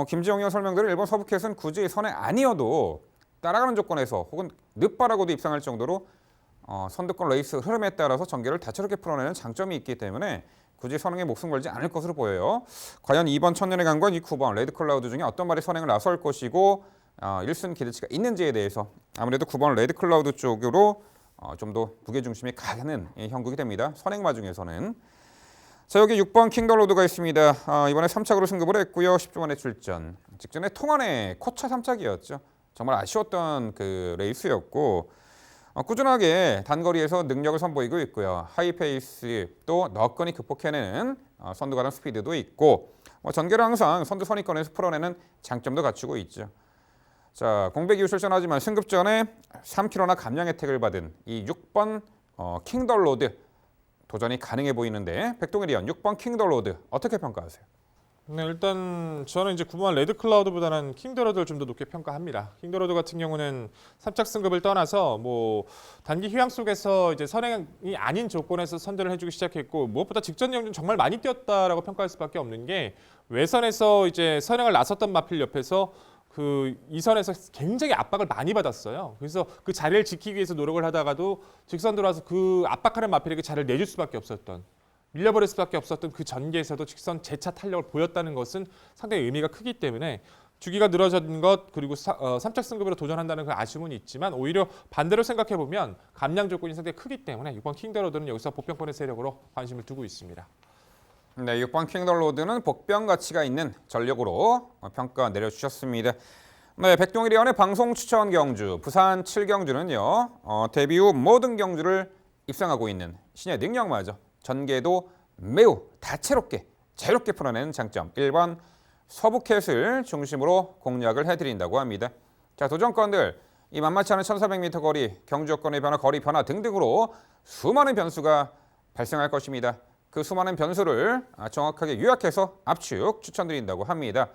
김지영 의원 설명대로 1번 서부캣은 굳이 선행 아니어도 따라가는 조건에서 혹은 늦바라고도 입상할 정도로 선두권 레이스 흐름에 따라서 전개를 다채롭게 풀어내는 장점이 있기 때문에 굳이 선행에 목숨 걸지 않을 것으로 보여요. 과연 2번 천년의 강과 이 9번 레드클라우드 중에 어떤 말이 선행을 나설 것이고 1순 기대치가 있는지에 대해서 아무래도 9번 레드클라우드 쪽으로 좀 더 무게중심이 가는 형국이 됩니다. 선행마 중에서는. 자, 여기 6번 킹덜로드가 있습니다. 이번에 3착으로 승급을 했고요. 10주 만에 출전. 직전에 통안의 코차 3착이었죠. 정말 아쉬웠던 그 레이스였고 꾸준하게 단거리에서 능력을 선보이고 있고요. 하이페이스 또 너끈히 극복해내는 선두 가는 스피드도 있고 전개를 항상 선두 선위권에서 풀어내는 장점도 갖추고 있죠. 자, 공백 이후 출전하지만 승급 전에 3km나 감량 혜택을 받은 이 6번 킹덜로드 도전이 가능해 보이는데 백동일 의원 6번 킹덜로드 어떻게 평가하세요? 네, 일단 저는 이제 9번 레드클라우드보다는 킹더로드를 좀 더 높게 평가합니다. 킹더로드 같은 경우는 3착 승급을 떠나서 뭐 단기 휴양 속에서 이제 선행이 아닌 조건에서 선전을 해주기 시작했고 무엇보다 직전 영준 정말 많이 뛰었다라고 평가할 수밖에 없는 게 외선에서 이제 선행을 나섰던 마필 옆에서 그 이선에서 굉장히 압박을 많이 받았어요. 그래서 그 자리를 지키기 위해서 노력을 하다가도 직선 들어와서 그 압박하는 마필에게 자리를 내줄 수밖에 없었던 밀려버릴 수밖에 없었던 그 전개에서도 직선 재차 탄력을 보였다는 것은 상당히 의미가 크기 때문에 주기가 늘어진 것 그리고 3착 승급으로 도전한다는 그 아쉬움은 있지만 오히려 반대로 생각해보면 감량 조건이 상당히 크기 때문에 6번 킹더로드는 여기서 복병권의 세력으로 관심을 두고 있습니다. 네, 6번 킹덜로드는 복병 가치가 있는 전력으로 평가 내려주셨습니다. 네, 백동일 의원의 방송 추천 경주 부산 7경주는요. 데뷔 후 모든 경주를 입상하고 있는 신의 능력마저 전개도 매우 다채롭게 자유롭게 풀어내는 장점 1번 서부캣을 중심으로 공략을 해드린다고 합니다. 자, 도전권들 이 만만치 않은 1400m 거리, 경주 여건의 변화, 거리 변화 등등으로 수많은 변수가 발생할 것입니다. 그 수많은 변수를 정확하게 요약해서 압축 추천드린다고 합니다.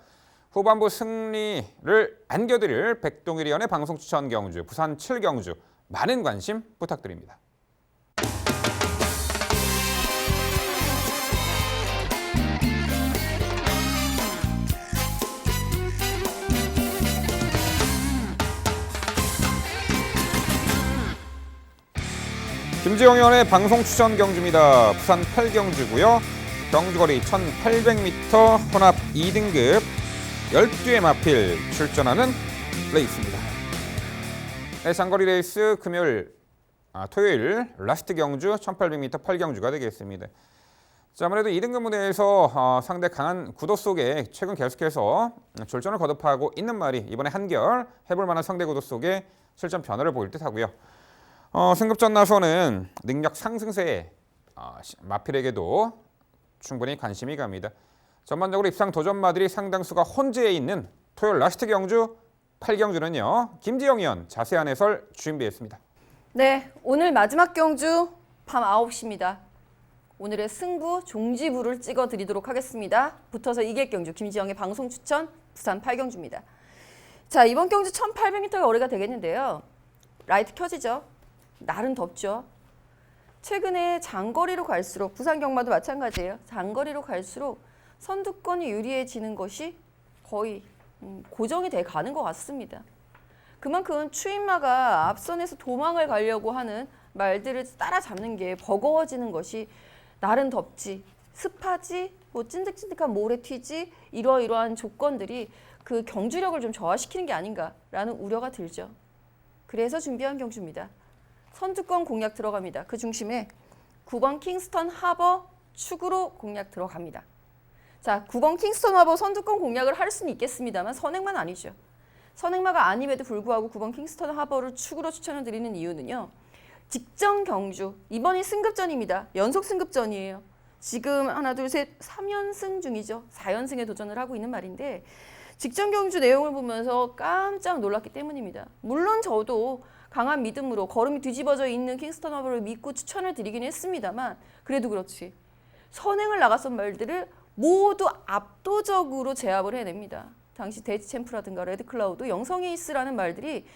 후반부 승리를 안겨드릴 백동일 의원의 방송 추천 경주 부산 7경주 많은 관심 부탁드립니다. 김지영 의원의 방송 추천 경주입니다. 부산 8경주고요. 경주거리 1800m 혼합 2등급 12회 마필 출전하는 레이스입니다. 네, 장거리 레이스 토요일 라스트 경주 1800m 8경주가 되겠습니다. 자, 아무래도 2등급 무대에서 상대 강한 구도 속에 최근 계속해서 졸전을 거듭하고 있는 말이 이번에 한결 해볼 만한 상대 구도 속에 실전 변화를 보일 듯하고요. 승급전 나서는 능력 상승세에 마필에게도 충분히 관심이 갑니다. 전반적으로 입상 도전마들이 상당수가 혼재해 있는 토요일 라스트 경주 8경주는요. 김지영 의원 자세한 해설 준비했습니다. 네, 오늘 마지막 경주 밤 9시입니다. 오늘의 승부 종지부를 찍어드리도록 하겠습니다. 붙어서 이길 경주 김지영의 방송 추천 부산 8경주입니다. 자, 이번 경주 1800m가 거리가 되겠는데요. 라이트 켜지죠. 날은 덥죠. 최근에 장거리로 갈수록 부산 경마도 마찬가지예요. 장거리로 갈수록 선두권이 유리해지는 것이 거의 고정이 돼 가는 것 같습니다. 그만큼 추임마가 앞선에서 도망을 가려고 하는 말들을 따라잡는 게 버거워지는 것이 날은 덥지, 습하지, 뭐 찐득찐득한 모래 튀지 이러이러한 조건들이 그 경주력을 좀 저하시키는 게 아닌가라는 우려가 들죠. 그래서 준비한 경주입니다. 선두권 공략 들어갑니다. 그 중심에 9번 킹스턴 하버 축으로 공략 들어갑니다. 자, 9번 킹스턴 하버 선두권 공략을 할 수는 있겠습니다만 선행만 아니죠. 선행마가 아님에도 불구하고 9번 킹스턴 하버를 축으로 추천을 드리는 이유는요. 직전 경주, 이번이 승급전입니다. 연속 승급전이에요. 지금 하나, 둘, 셋, 3연승 중이죠. 4연승에 도전을 하고 있는 말인데 직전 경주 내용을 보면서 깜짝 놀랐기 때문입니다. 물론 저도 강한 믿음으로 걸음이 뒤집어져 있는 킹스턴 하버를 믿고 추천을 드리긴 했습니다만 그래도 그렇지. 선행을 나갔던 말들을 모두 압도적으로 제압을 해냅니다. 당시 데이지챔프라든가 레드클라우드, 영성에이스라는 말들이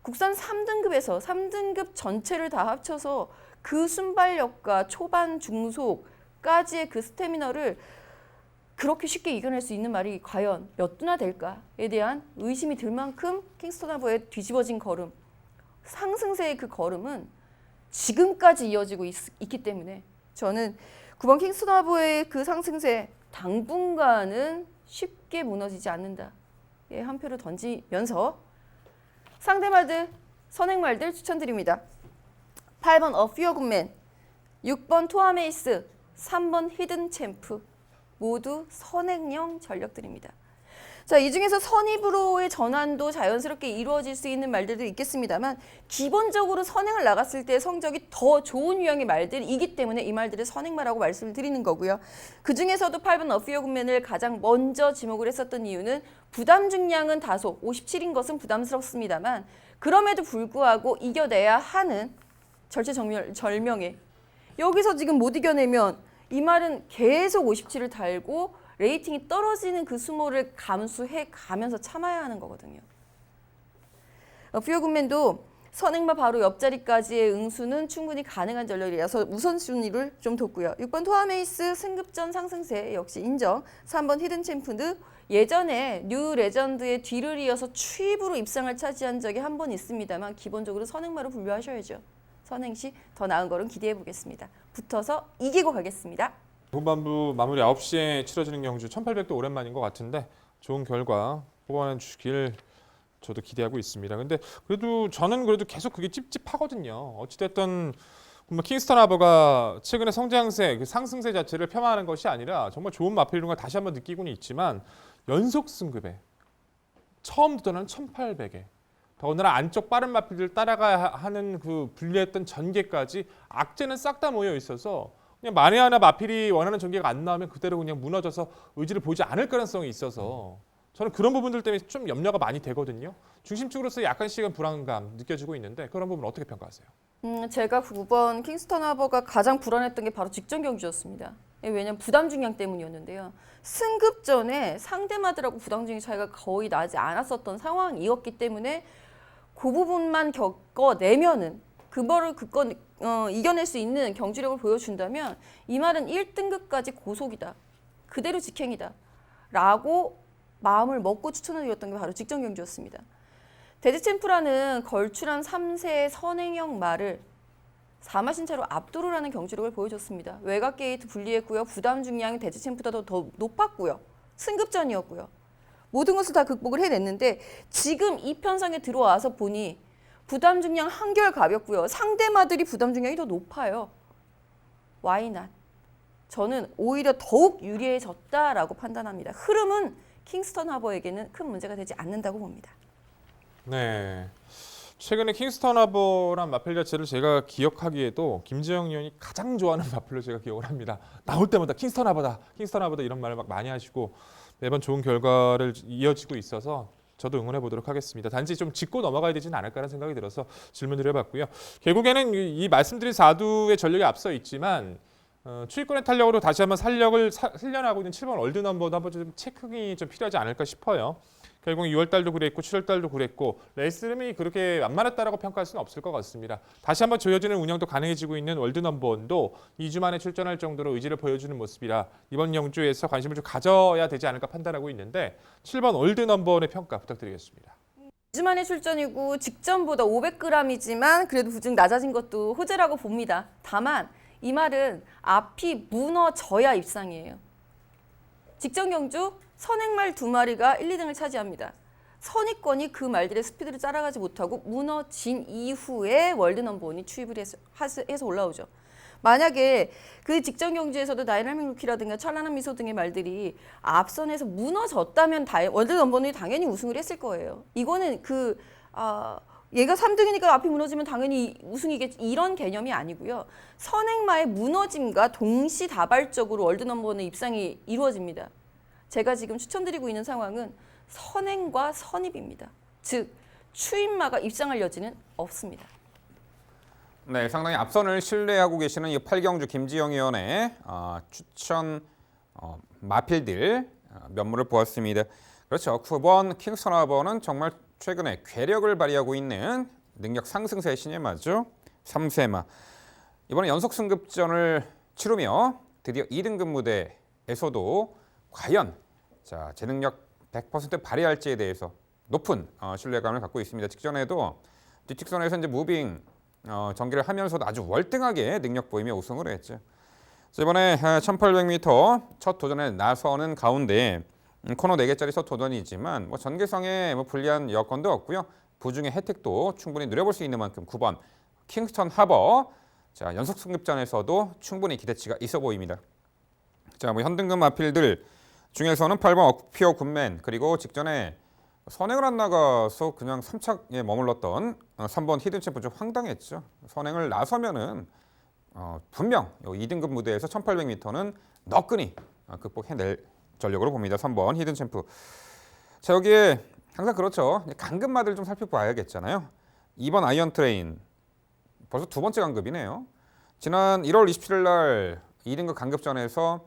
국산 3등급에서 3등급 전체를 다 합쳐서 그 순발력과 초반 중속까지의 그 스태미너를 그렇게 쉽게 이겨낼 수 있는 말이 과연 몇 두나 될까에 대한 의심이 들 만큼 킹스턴 하버의 뒤집어진 걸음, 상승세의 그 걸음은 지금까지 이어지고 있기 때문에 저는 9번 킹스턴 하버의 그 상승세 당분간은 쉽게 무너지지 않는다. 예, 한 표를 던지면서 상대말들, 선행말들 추천드립니다. 8번 어피어 굿맨, 6번 토아메이스, 3번 히든 챔프 모두 선행형 전력들입니다. 자, 이 중에서 선입으로의 전환도 자연스럽게 이루어질 수 있는 말들도 있겠습니다만 기본적으로 선행을 나갔을 때 성적이 더 좋은 유형의 말들이기 때문에 이 말들을 선행마라고 말씀을 드리는 거고요. 그중에서도 8번 어피어 굿맨을 가장 먼저 지목을 했었던 이유는 부담 중량은 다소 57인 것은 부담스럽습니다만 그럼에도 불구하고 이겨내야 하는 절체절명에 여기서 지금 못 이겨내면 이 말은 계속 57을 달고 레이팅이 떨어지는 그 수모를 감수해 가면서 참아야 하는 거거든요. 피어 굿맨도 선행마 바로 옆자리까지의 응수는 충분히 가능한 전력이라서 우선순위를 좀 뒀고요. 6번 토아메이스 승급전 상승세 역시 인정. 3번 히든 챔프드 예전에 뉴 레전드의 뒤를 이어서 추입으로 입상을 차지한 적이 한 번 있습니다만 기본적으로 선행마로 분류하셔야죠. 선행시 더 나은 거는 기대해 보겠습니다. 붙어서 이기고 가겠습니다. 후반부 마무리 9시에 치러지는 경주 1800도 오랜만인 것 같은데 좋은 결과 뽑아내 주길 저도 기대하고 있습니다. 근데 저는 계속 그게 찝찝하거든요. 어찌됐든 킹스턴 하버가 최근에 성장세, 그 상승세 자체를 폄하하는 것이 아니라 정말 좋은 마필인 걸 다시 한번 느끼고는 있지만 연속 승급에 처음 도전하는 1800에 더군다나 안쪽 빠른 마필들 따라가야 하는 그 분리했던 전개까지 악재는 싹 다 모여 있어서 그냥 만에 하나 마필이 원하는 전개가 안 나오면 그대로 그냥 무너져서 의지를 보이지 않을 가능성이 있어서 저는 그런 부분들 때문에 좀 염려가 많이 되거든요. 중심축으로서 약간씩은 불안감 느껴지고 있는데 그런 부분 어떻게 평가하세요? 제가 9번 킹스턴 하버가 가장 불안했던 게 바로 직전 경주였습니다. 왜냐하면 부담 중량 때문이었는데요. 승급 전에 상대마들하고 부담 중량 차이가 거의 나지 않았었던 상황이었기 때문에 그 부분만 겪어내면은 그거를 이겨낼 수 있는 경주력을 보여준다면 이 말은 1등급까지 고속이다. 그대로 직행이다. 라고 마음을 먹고 추천을 드렸던 게 바로 직전 경주였습니다. 데지챔프라는 걸출한 3세의 선행형 말을 사마신차로 압도를 경주력을 보여줬습니다. 외곽 게이트 분리했고요. 부담 중량이 대지 챔프보다 더 높았고요. 승급전이었고요. 모든 것을 다 극복을 해냈는데 지금 이 편성에 들어와서 보니 부담 중량 한결 가볍고요. 상대마들이 부담 중량이 더 높아요. Why not? 저는 오히려 더욱 유리해졌다라고 판단합니다. 흐름은 킹스턴 하버에게는 큰 문제가 되지 않는다고 봅니다. 네. 최근에 킹스턴 하버란 마필 자체를 제가 기억하기에도 김재영 의원이 가장 좋아하는 마필로 제가 기억을 합니다. 나올 때마다 킹스턴 하버다 이런 말을 막 많이 하시고 매번 좋은 결과를 이어지고 있어서 저도 응원해 보도록 하겠습니다. 단지 좀 짚고 넘어가야 되지는 않을까라는 생각이 들어서 질문을 해봤고요. 결국에는 이 말씀드린 4두의 전력이 앞서 있지만 추위권의 탄력으로 다시 한번 살력을 실현하고 있는 7번 월드 넘버도 한번 좀 체크가 좀 필요하지 않을까 싶어요. 결국 6월 달도 그랬고 7월 달도 그랬고 레이스름이 그렇게 만만했다라고 평가할 수는 없을 것 같습니다. 다시 한번 조여지는 운영도 가능해지고 있는 월드 넘버원도 2주 만에 출전할 정도로 의지를 보여주는 모습이라 이번 영주에서 관심을 좀 가져야 되지 않을까 판단하고 있는데 7번 월드 넘버원의 평가 부탁드리겠습니다. 2주 만에 출전이고 직전보다 500g이지만 그래도 부중 낮아진 것도 호재라고 봅니다. 다만 이 말은 앞이 무너져야 입상이에요. 직전 경주 선행말 2마리가 1, 2등을 차지합니다. 선입권이 그 말들의 스피드를 따라가지 못하고 무너진 이후에 월드 넘버원이 추입을 해서 올라오죠. 만약에 그 직전 경주에서도 다이나믹 루키라든가 찬란한 미소 등의 말들이 앞선에서 무너졌다면 월드 넘버원이 당연히 우승을 했을 거예요. 이거는 얘가 3등이니까 앞이 무너지면 당연히 우승이겠지 이런 개념이 아니고요. 선행마의 무너짐과 동시다발적으로 월드 넘버원의 입상이 이루어집니다. 제가 지금 추천드리고 있는 상황은 선행과 선입입니다. 즉 추임마가 입상할 여지는 없습니다. 네, 상당히 앞선을 신뢰하고 계시는 이 8경주 김지영 의원의 추천 마필들 면모를 보았습니다. 그렇죠. 9번 킹스턴 하버는 정말 최근에 괴력을 발휘하고 있는 능력 상승세의 신예마죠. 3세마. 이번에 연속 승급전을 치르며 드디어 2등급 무대에서도 과연 제 능력 100% 발휘할지에 대해서 높은 신뢰감을 갖고 있습니다. 직전에도 뒷직선에서 이제 무빙 전개를 하면서도 아주 월등하게 능력 보이며 우승을 했죠. 이번에 1800m 첫 도전에 나서는 가운데 코너 4개짜리 첫 도전이지만 전개성에 불리한 여건도 없고요. 부중의 혜택도 충분히 누려볼 수 있는 만큼 9번 킹스턴 하버 연속 승급전에서도 충분히 기대치가 있어 보입니다. 현등급 마필들 중에서는 8번 어피어 굿맨 그리고 직전에 선행을 안 나가서 그냥 3착에 머물렀던 3번 히든 챔프 좀 황당했죠. 선행을 나서면은 분명 2등급 무대에서 1800m는 너끈히 극복해낼 전력으로 봅니다. 3번 히든 챔프. 여기에 항상 그렇죠. 강급마들 좀 살펴봐야겠잖아요. 2번 아이언 트레인. 벌써 2번째 강급이네요. 지난 1월 27일 날 2등급 강급전에서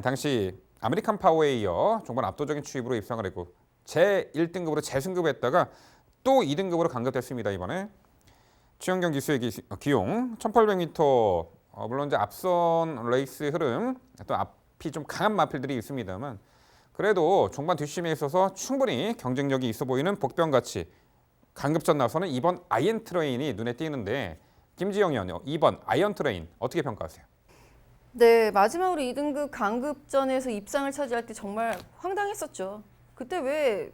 당시 아메리칸 파워에 이어 종반 압도적인 추입으로 입상을 했고 제1등급으로 재승급했다가 또 2등급으로 강급됐습니다. 이번에 최영경 기수의 기용 1800m 물론 이제 앞선 레이스 흐름 또 앞이 좀 강한 마필들이 있습니다만 그래도 종반 뒷심에 있어서 충분히 경쟁력이 있어 보이는 복병같이 강급전 나서는 2번 아이언 트레인이 눈에 띄는데 김지영 의원요. 2번 아이언 트레인 어떻게 평가하세요? 네, 마지막으로 2등급 강급전에서 입상을 차지할 때 정말 황당했었죠. 그때 왜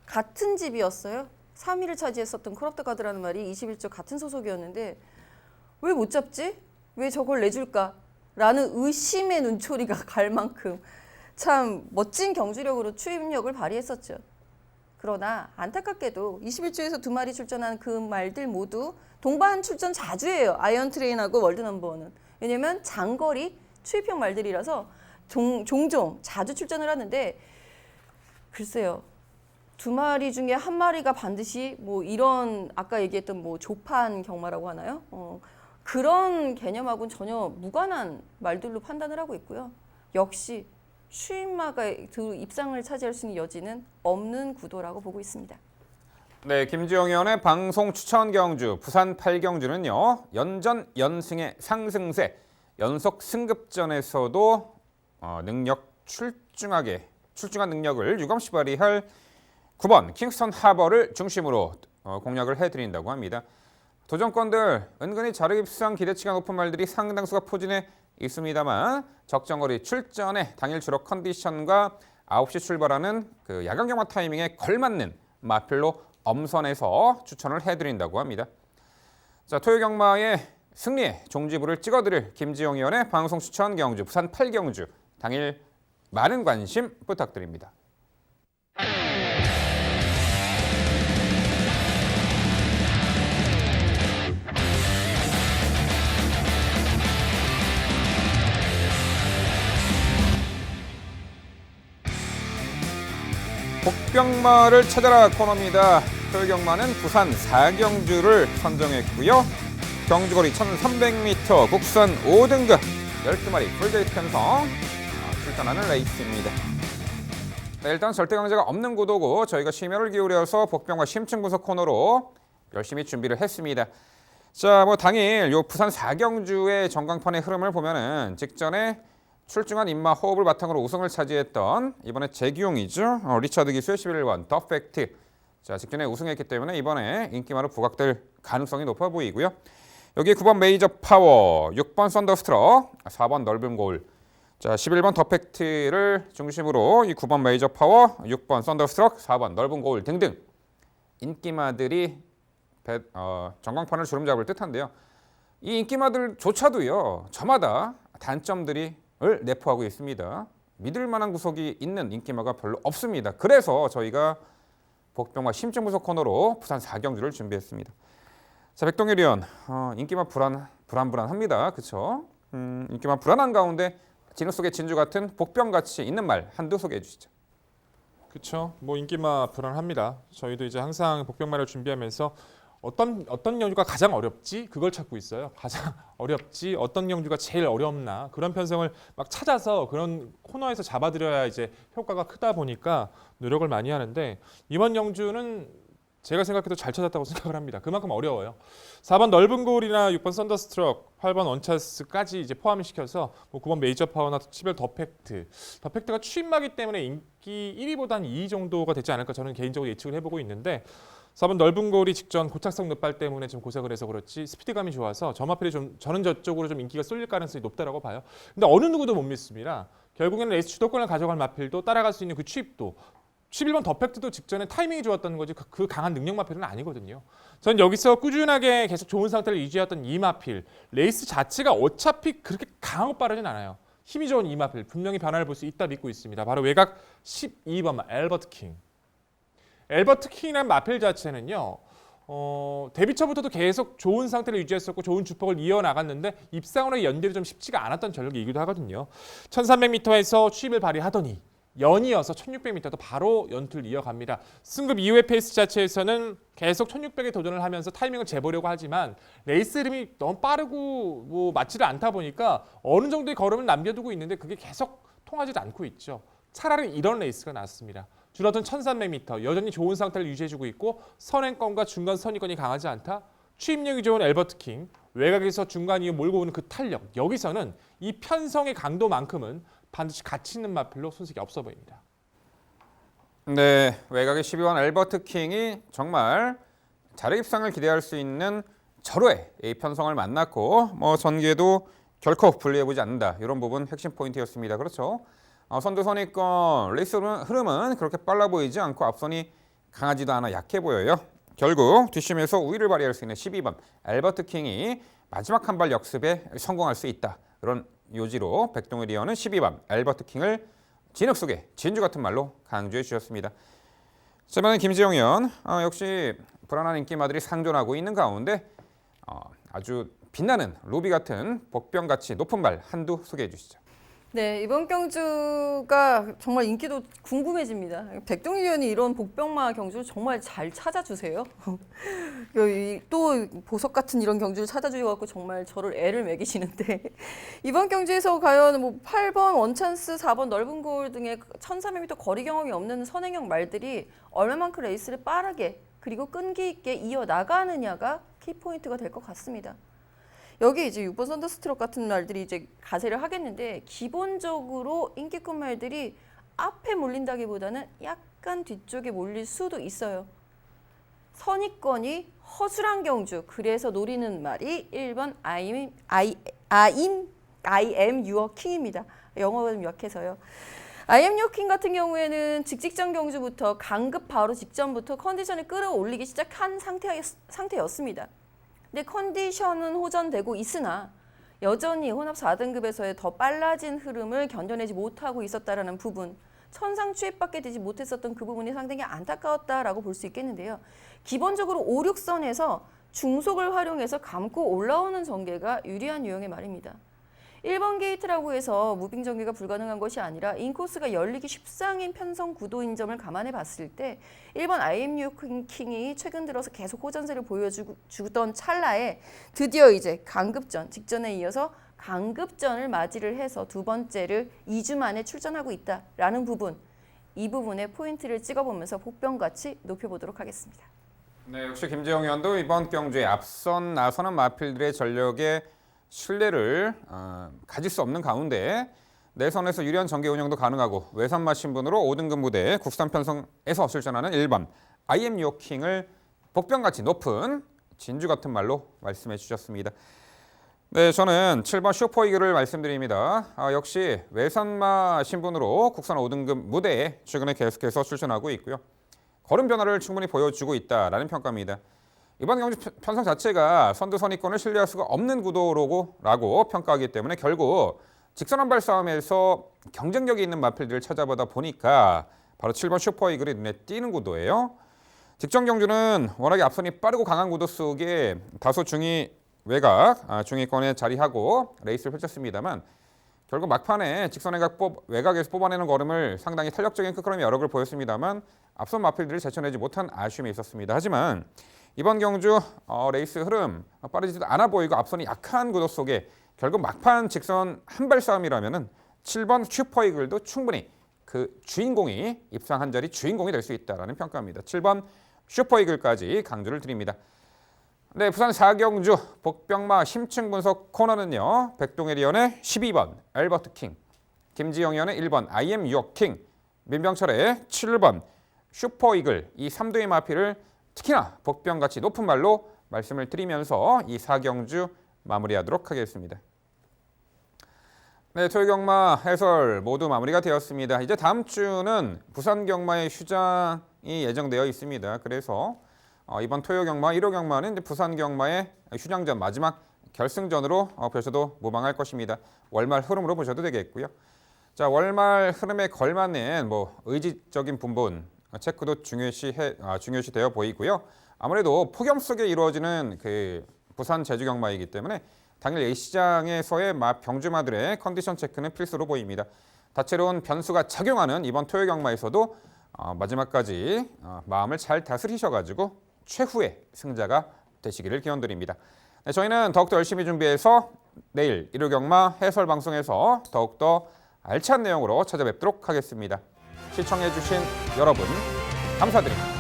같은 집이었어요? 3위를 차지했었던 크롭더 가드라는 말이 21조 같은 소속이었는데 왜 못 잡지? 왜 저걸 내줄까? 라는 의심의 눈초리가 갈 만큼 참 멋진 경주력으로 추임력을 발휘했었죠. 그러나 안타깝게도 21조에서 2마리 출전한 그 말들 모두 동반 출전 자주 해요. 아이언 트레인하고 월드 넘버원은. 왜냐면 장거리 추입형 말들이라서 종종 자주 출전을 하는데 글쎄요. 2마리 중에 1마리가 반드시 이런 아까 얘기했던 조판 경마라고 하나요? 그런 개념하고는 전혀 무관한 말들로 판단을 하고 있고요. 역시 추임마가 입상을 차지할 수 있는 여지는 없는 구도라고 보고 있습니다. 네, 김지영 의원의 방송 추천 경주 부산 8경주는요. 연전 연승의 상승세 연속 승급전에서도 능력 출중한 능력을 유감시 발휘할 9번 킹스턴 하버를 중심으로 공략을 해드린다고 합니다. 도전권들 은근히 자립상 기대치가 높은 말들이 상당수가 포진해 있습니다만 적정거리 출전에 당일 주로 컨디션과 9시 출발하는 그 야간 경마 타이밍에 걸맞는 마필로 엄선해서 추천을 해드린다고 합니다. 자, 토요 경마의 승리에 종지부를 찍어드릴 김지용 의원의 방송 추천 경주 부산 8경주 당일 많은 관심 부탁드립니다. 복병마를 찾아라 코너입니다. 토요 경마는 부산 4경주를 선정했고요. 경주거리 1300m 국산 5등급 12마리 풀게이트 편성 출전하는 레이스입니다. 네, 일단 절대 강자가 없는 구도고 저희가 심혈을 기울여서 복병마 심층 분석 코너로 열심히 준비를 했습니다. 자, 당일 요 부산 4경주의 전광판의 흐름을 보면은 직전에 출중한 입마 호흡을 바탕으로 우승을 차지했던 이번에 재기용이죠. 리차드 기수의 11번 더 팩트. 자, 직전에 우승했기 때문에 이번에 인기마로 부각될 가능성이 높아 보이고요. 여기 9번 메이저 파워, 6번 썬더스트럭, 4번 넓은 거울. 자, 11번 더 팩트를 중심으로 이 9번 메이저 파워, 6번 썬더스트럭, 4번 넓은 거울 등등 인기마들이 전광판을 주름잡을 듯한데요. 이 인기마들조차도요. 저마다 단점들이 내포하고 있습니다. 믿을 만한 구석이 있는 인기마가 별로 없습니다. 그래서 저희가 복병마 심층 분석 코너로 부산 4경주를 준비했습니다. 자, 백동일 의원, 인기마 불안합니다. 그렇죠? 인기마 불안한 가운데 진흙 속의 진주 같은 복병같이 있는 말 한두 소개해 주시죠. 그렇죠. 인기마 불안합니다. 저희도 이제 항상 복병마를 준비하면서 어떤 경주가 가장 어렵지? 그걸 찾고 있어요. 가장 어렵지? 어떤 경주가 제일 어렵나? 그런 편성을 막 찾아서 그런 코너에서 잡아드려야 이제 효과가 크다 보니까 노력을 많이 하는데 이번 경주는 제가 생각해도 잘 찾았다고 생각을 합니다. 그만큼 어려워요. 4번 넓은 거울이나 6번 썬더스트럭, 8번 원차스까지 이제 포함시켜서 9번 메이저 파워나 11번 더 팩트. 더 팩트가 추임마기 때문에 인기 1위보다는 2위 정도가 되지 않을까 저는 개인적으로 예측을 해보고 있는데 4번 넓은 거울이 직전 고착성 늑발 때문에 좀 고생을 해서 그렇지 스피드감이 좋아서 점화필이 저는 저쪽으로 좀 인기가 쏠릴 가능성이 높다라고 봐요. 근데 어느 누구도 못 믿습니다. 결국에는 레이스 주도권을 가져갈 마필도 따라갈 수 있는 그 추입도 11번 더 팩트도 직전에 타이밍이 좋았다는 거지 그 강한 능력 마필은 아니거든요. 전 여기서 꾸준하게 계속 좋은 상태를 유지했던 이 마필 레이스 자체가 어차피 그렇게 강하고 빠르진 않아요. 힘이 좋은 이 마필 분명히 변화를 볼 수 있다 믿고 있습니다. 바로 외곽 12번 엘버트 킹. 엘버트 킹이라는 마필 자체는요. 데뷔처부터도 계속 좋은 상태를 유지했었고 좋은 주폭을 이어나갔는데 입상으로의 연결이 좀 쉽지가 않았던 전력이기도 하거든요. 1300m에서 추입을 발휘하더니 연이어서 1600m도 바로 연투를 이어갑니다. 승급 이후의 페이스 자체에서는 계속 1600에 도전을 하면서 타이밍을 재보려고 하지만 레이스 흐름이 너무 빠르고 맞지를 않다 보니까 어느 정도의 걸음을 남겨두고 있는데 그게 계속 통하지도 않고 있죠. 차라리 이런 레이스가 낫습니다. 줄어든 1300m 여전히 좋은 상태를 유지해주고 있고 선행권과 중간 선의권이 강하지 않다. 추입력이 좋은 엘버트 킹, 외곽에서 중간 이후 몰고 오는 그 탄력 여기서는 이 편성의 강도만큼은 반드시 가치 있는 마필로 손색이 없어 보입니다. 네, 외곽의 12번 엘버트 킹이 정말 자력입상을 기대할 수 있는 절호의 이 편성을 만났고 전개도 결코 불리해보지 않는다. 이런 부분 핵심 포인트였습니다. 그렇죠? 선두 선의권 레이스 흐름은 그렇게 빨라 보이지 않고 앞선이 강하지도 않아 약해 보여요. 결국 뒷심에서 우위를 발휘할 수 있는 12번 엘버트 킹이 마지막 한 발 역습에 성공할 수 있다. 그런 요지로 백동일 의원은 12번 엘버트 킹을 진흙 속의 진주 같은 말로 강조해 주셨습니다. 자, 이번엔 김지용 의원, 역시 불안한 인기마들이 상존하고 있는 가운데 아주 빛나는 루비 같은 복병같이 높은 말 한두 소개해 주시죠. 네, 이번 경주가 정말 인기도 궁금해집니다. 백동일 의원이 이런 복병마 경주를 정말 잘 찾아주세요. 또 보석 같은 이런 경주를 찾아주셔서 정말 저를 애를 먹이시는데 이번 경주에서 과연 8번 원찬스, 4번 넓은 거울 등의 1300m 거리 경험이 없는 선행형 말들이 얼마만큼 레이스를 빠르게 그리고 끈기 있게 이어나가느냐가 키포인트가 될 것 같습니다. 여기 이제 6번 썬더스트럭 같은 말들이 이제 가세를 하겠는데 기본적으로 인기급 말들이 앞에 몰린다기보다는 약간 뒤쪽에 몰릴 수도 있어요. 선입견이 허술한 경주. 그래서 노리는 말이 1번 I am your king입니다. 영어가 좀 약해서요. I am your king 같은 경우에는 직전 경주부터 강급 바로 직전부터 컨디션을 끌어올리기 시작한 상태였습니다. 근데 컨디션은 호전되고 있으나 여전히 혼합 4등급에서의 더 빨라진 흐름을 견뎌내지 못하고 있었다라는 부분, 천상 추입밖에 되지 못했었던 그 부분이 상당히 안타까웠다라고 볼 수 있겠는데요. 기본적으로 5, 6선에서 중속을 활용해서 감고 올라오는 전개가 유리한 유형의 말입니다. 1번 게이트라고 해서 무빙 전개가 불가능한 것이 아니라 인코스가 열리기 쉽상인 편성 구도인 점을 감안해 봤을 때 1번 IMU 킹이 최근 들어서 계속 호전세를 보여주던 찰나에 드디어 이제 강급전, 직전에 이어서 강급전을 맞이를 해서 두 번째를 2주 만에 출전하고 있다라는 부분, 이 부분에 포인트를 찍어보면서 복병같이 높여보도록 하겠습니다. 네, 역시 김재영 위원도 이번 경주에 앞선 나서는 마필들의 전력에 신뢰를 가질 수 없는 가운데 내선에서 유리한 전개 운영도 가능하고 외선마 신분으로 5등급 무대 국산 편성에서 출전하는 1번 I am your king을 복병같이 높은 진주 같은 말로 말씀해 주셨습니다. 네, 저는 7번 슈퍼이글을 말씀드립니다. 역시 외선마 신분으로 국산 5등급 무대에 최근에 계속해서 출전하고 있고요. 걸음 변화를 충분히 보여주고 있다라는 평가입니다. 이번 경주 편성 자체가 선두 선입권을 신뢰할 수가 없는 구도라고 평가하기 때문에 결국 직선 한발 싸움에서 경쟁력이 있는 마필들을 찾아보다 보니까 바로 7번 슈퍼이글이 눈에 띄는 구도예요. 직전 경주는 워낙에 앞선이 빠르고 강한 구도 속에 다소 중위 외곽, 중위권에 자리하고 레이스를 펼쳤습니다만 결국 막판에 직선 외곽에서 뽑아내는 걸음을 상당히 탄력적인 끝걸음이 여러 개 보였습니다만 앞선 마필들을 제쳐내지 못한 아쉬움이 있었습니다. 하지만 이번 경주 레이스 흐름 빠르지도 않아 보이고 앞선이 약한 구도 속에 결국 막판 직선 한발 싸움이라면은 7번 슈퍼이글도 충분히 그 주인공이 입상한 자리 주인공이 될 수 있다라는 평가입니다. 7번 슈퍼이글까지 강조를 드립니다. 네, 부산 4경주 복병마 심층 분석 코너는요. 백동일 위원의 12번 엘버트 킹, 김지영 위원의 1번 I am your king, 민병철의 7번 슈퍼이글 이 3도의 마필을 특히나 복병같이 높은 말로 말씀을 드리면서 이 4경주 마무리하도록 하겠습니다. 네, 토요경마 해설 모두 마무리가 되었습니다. 이제 다음 주는 부산 경마의 휴장이 예정되어 있습니다. 그래서 이번 토요경마, 일요경마는 부산 경마의 휴장전 마지막 결승전으로 보셔도 무방할 것입니다. 월말 흐름으로 보셔도 되겠고요. 자, 월말 흐름에 걸맞는 의지적인 부분 체크도 중요시 되어 보이고요. 아무래도 폭염 속에 이루어지는 그 부산 제주경마이기 때문에 당일 A시장에서의 병주마들의 컨디션 체크는 필수로 보입니다. 다채로운 변수가 작용하는 이번 토요경마에서도 마지막까지 마음을 잘 다스리셔가지고 최후의 승자가 되시기를 기원드립니다. 네, 저희는 더욱더 열심히 준비해서 내일 일요경마 해설 방송에서 더욱더 알찬 내용으로 찾아뵙도록 하겠습니다. 시청해주신 여러분 감사드립니다.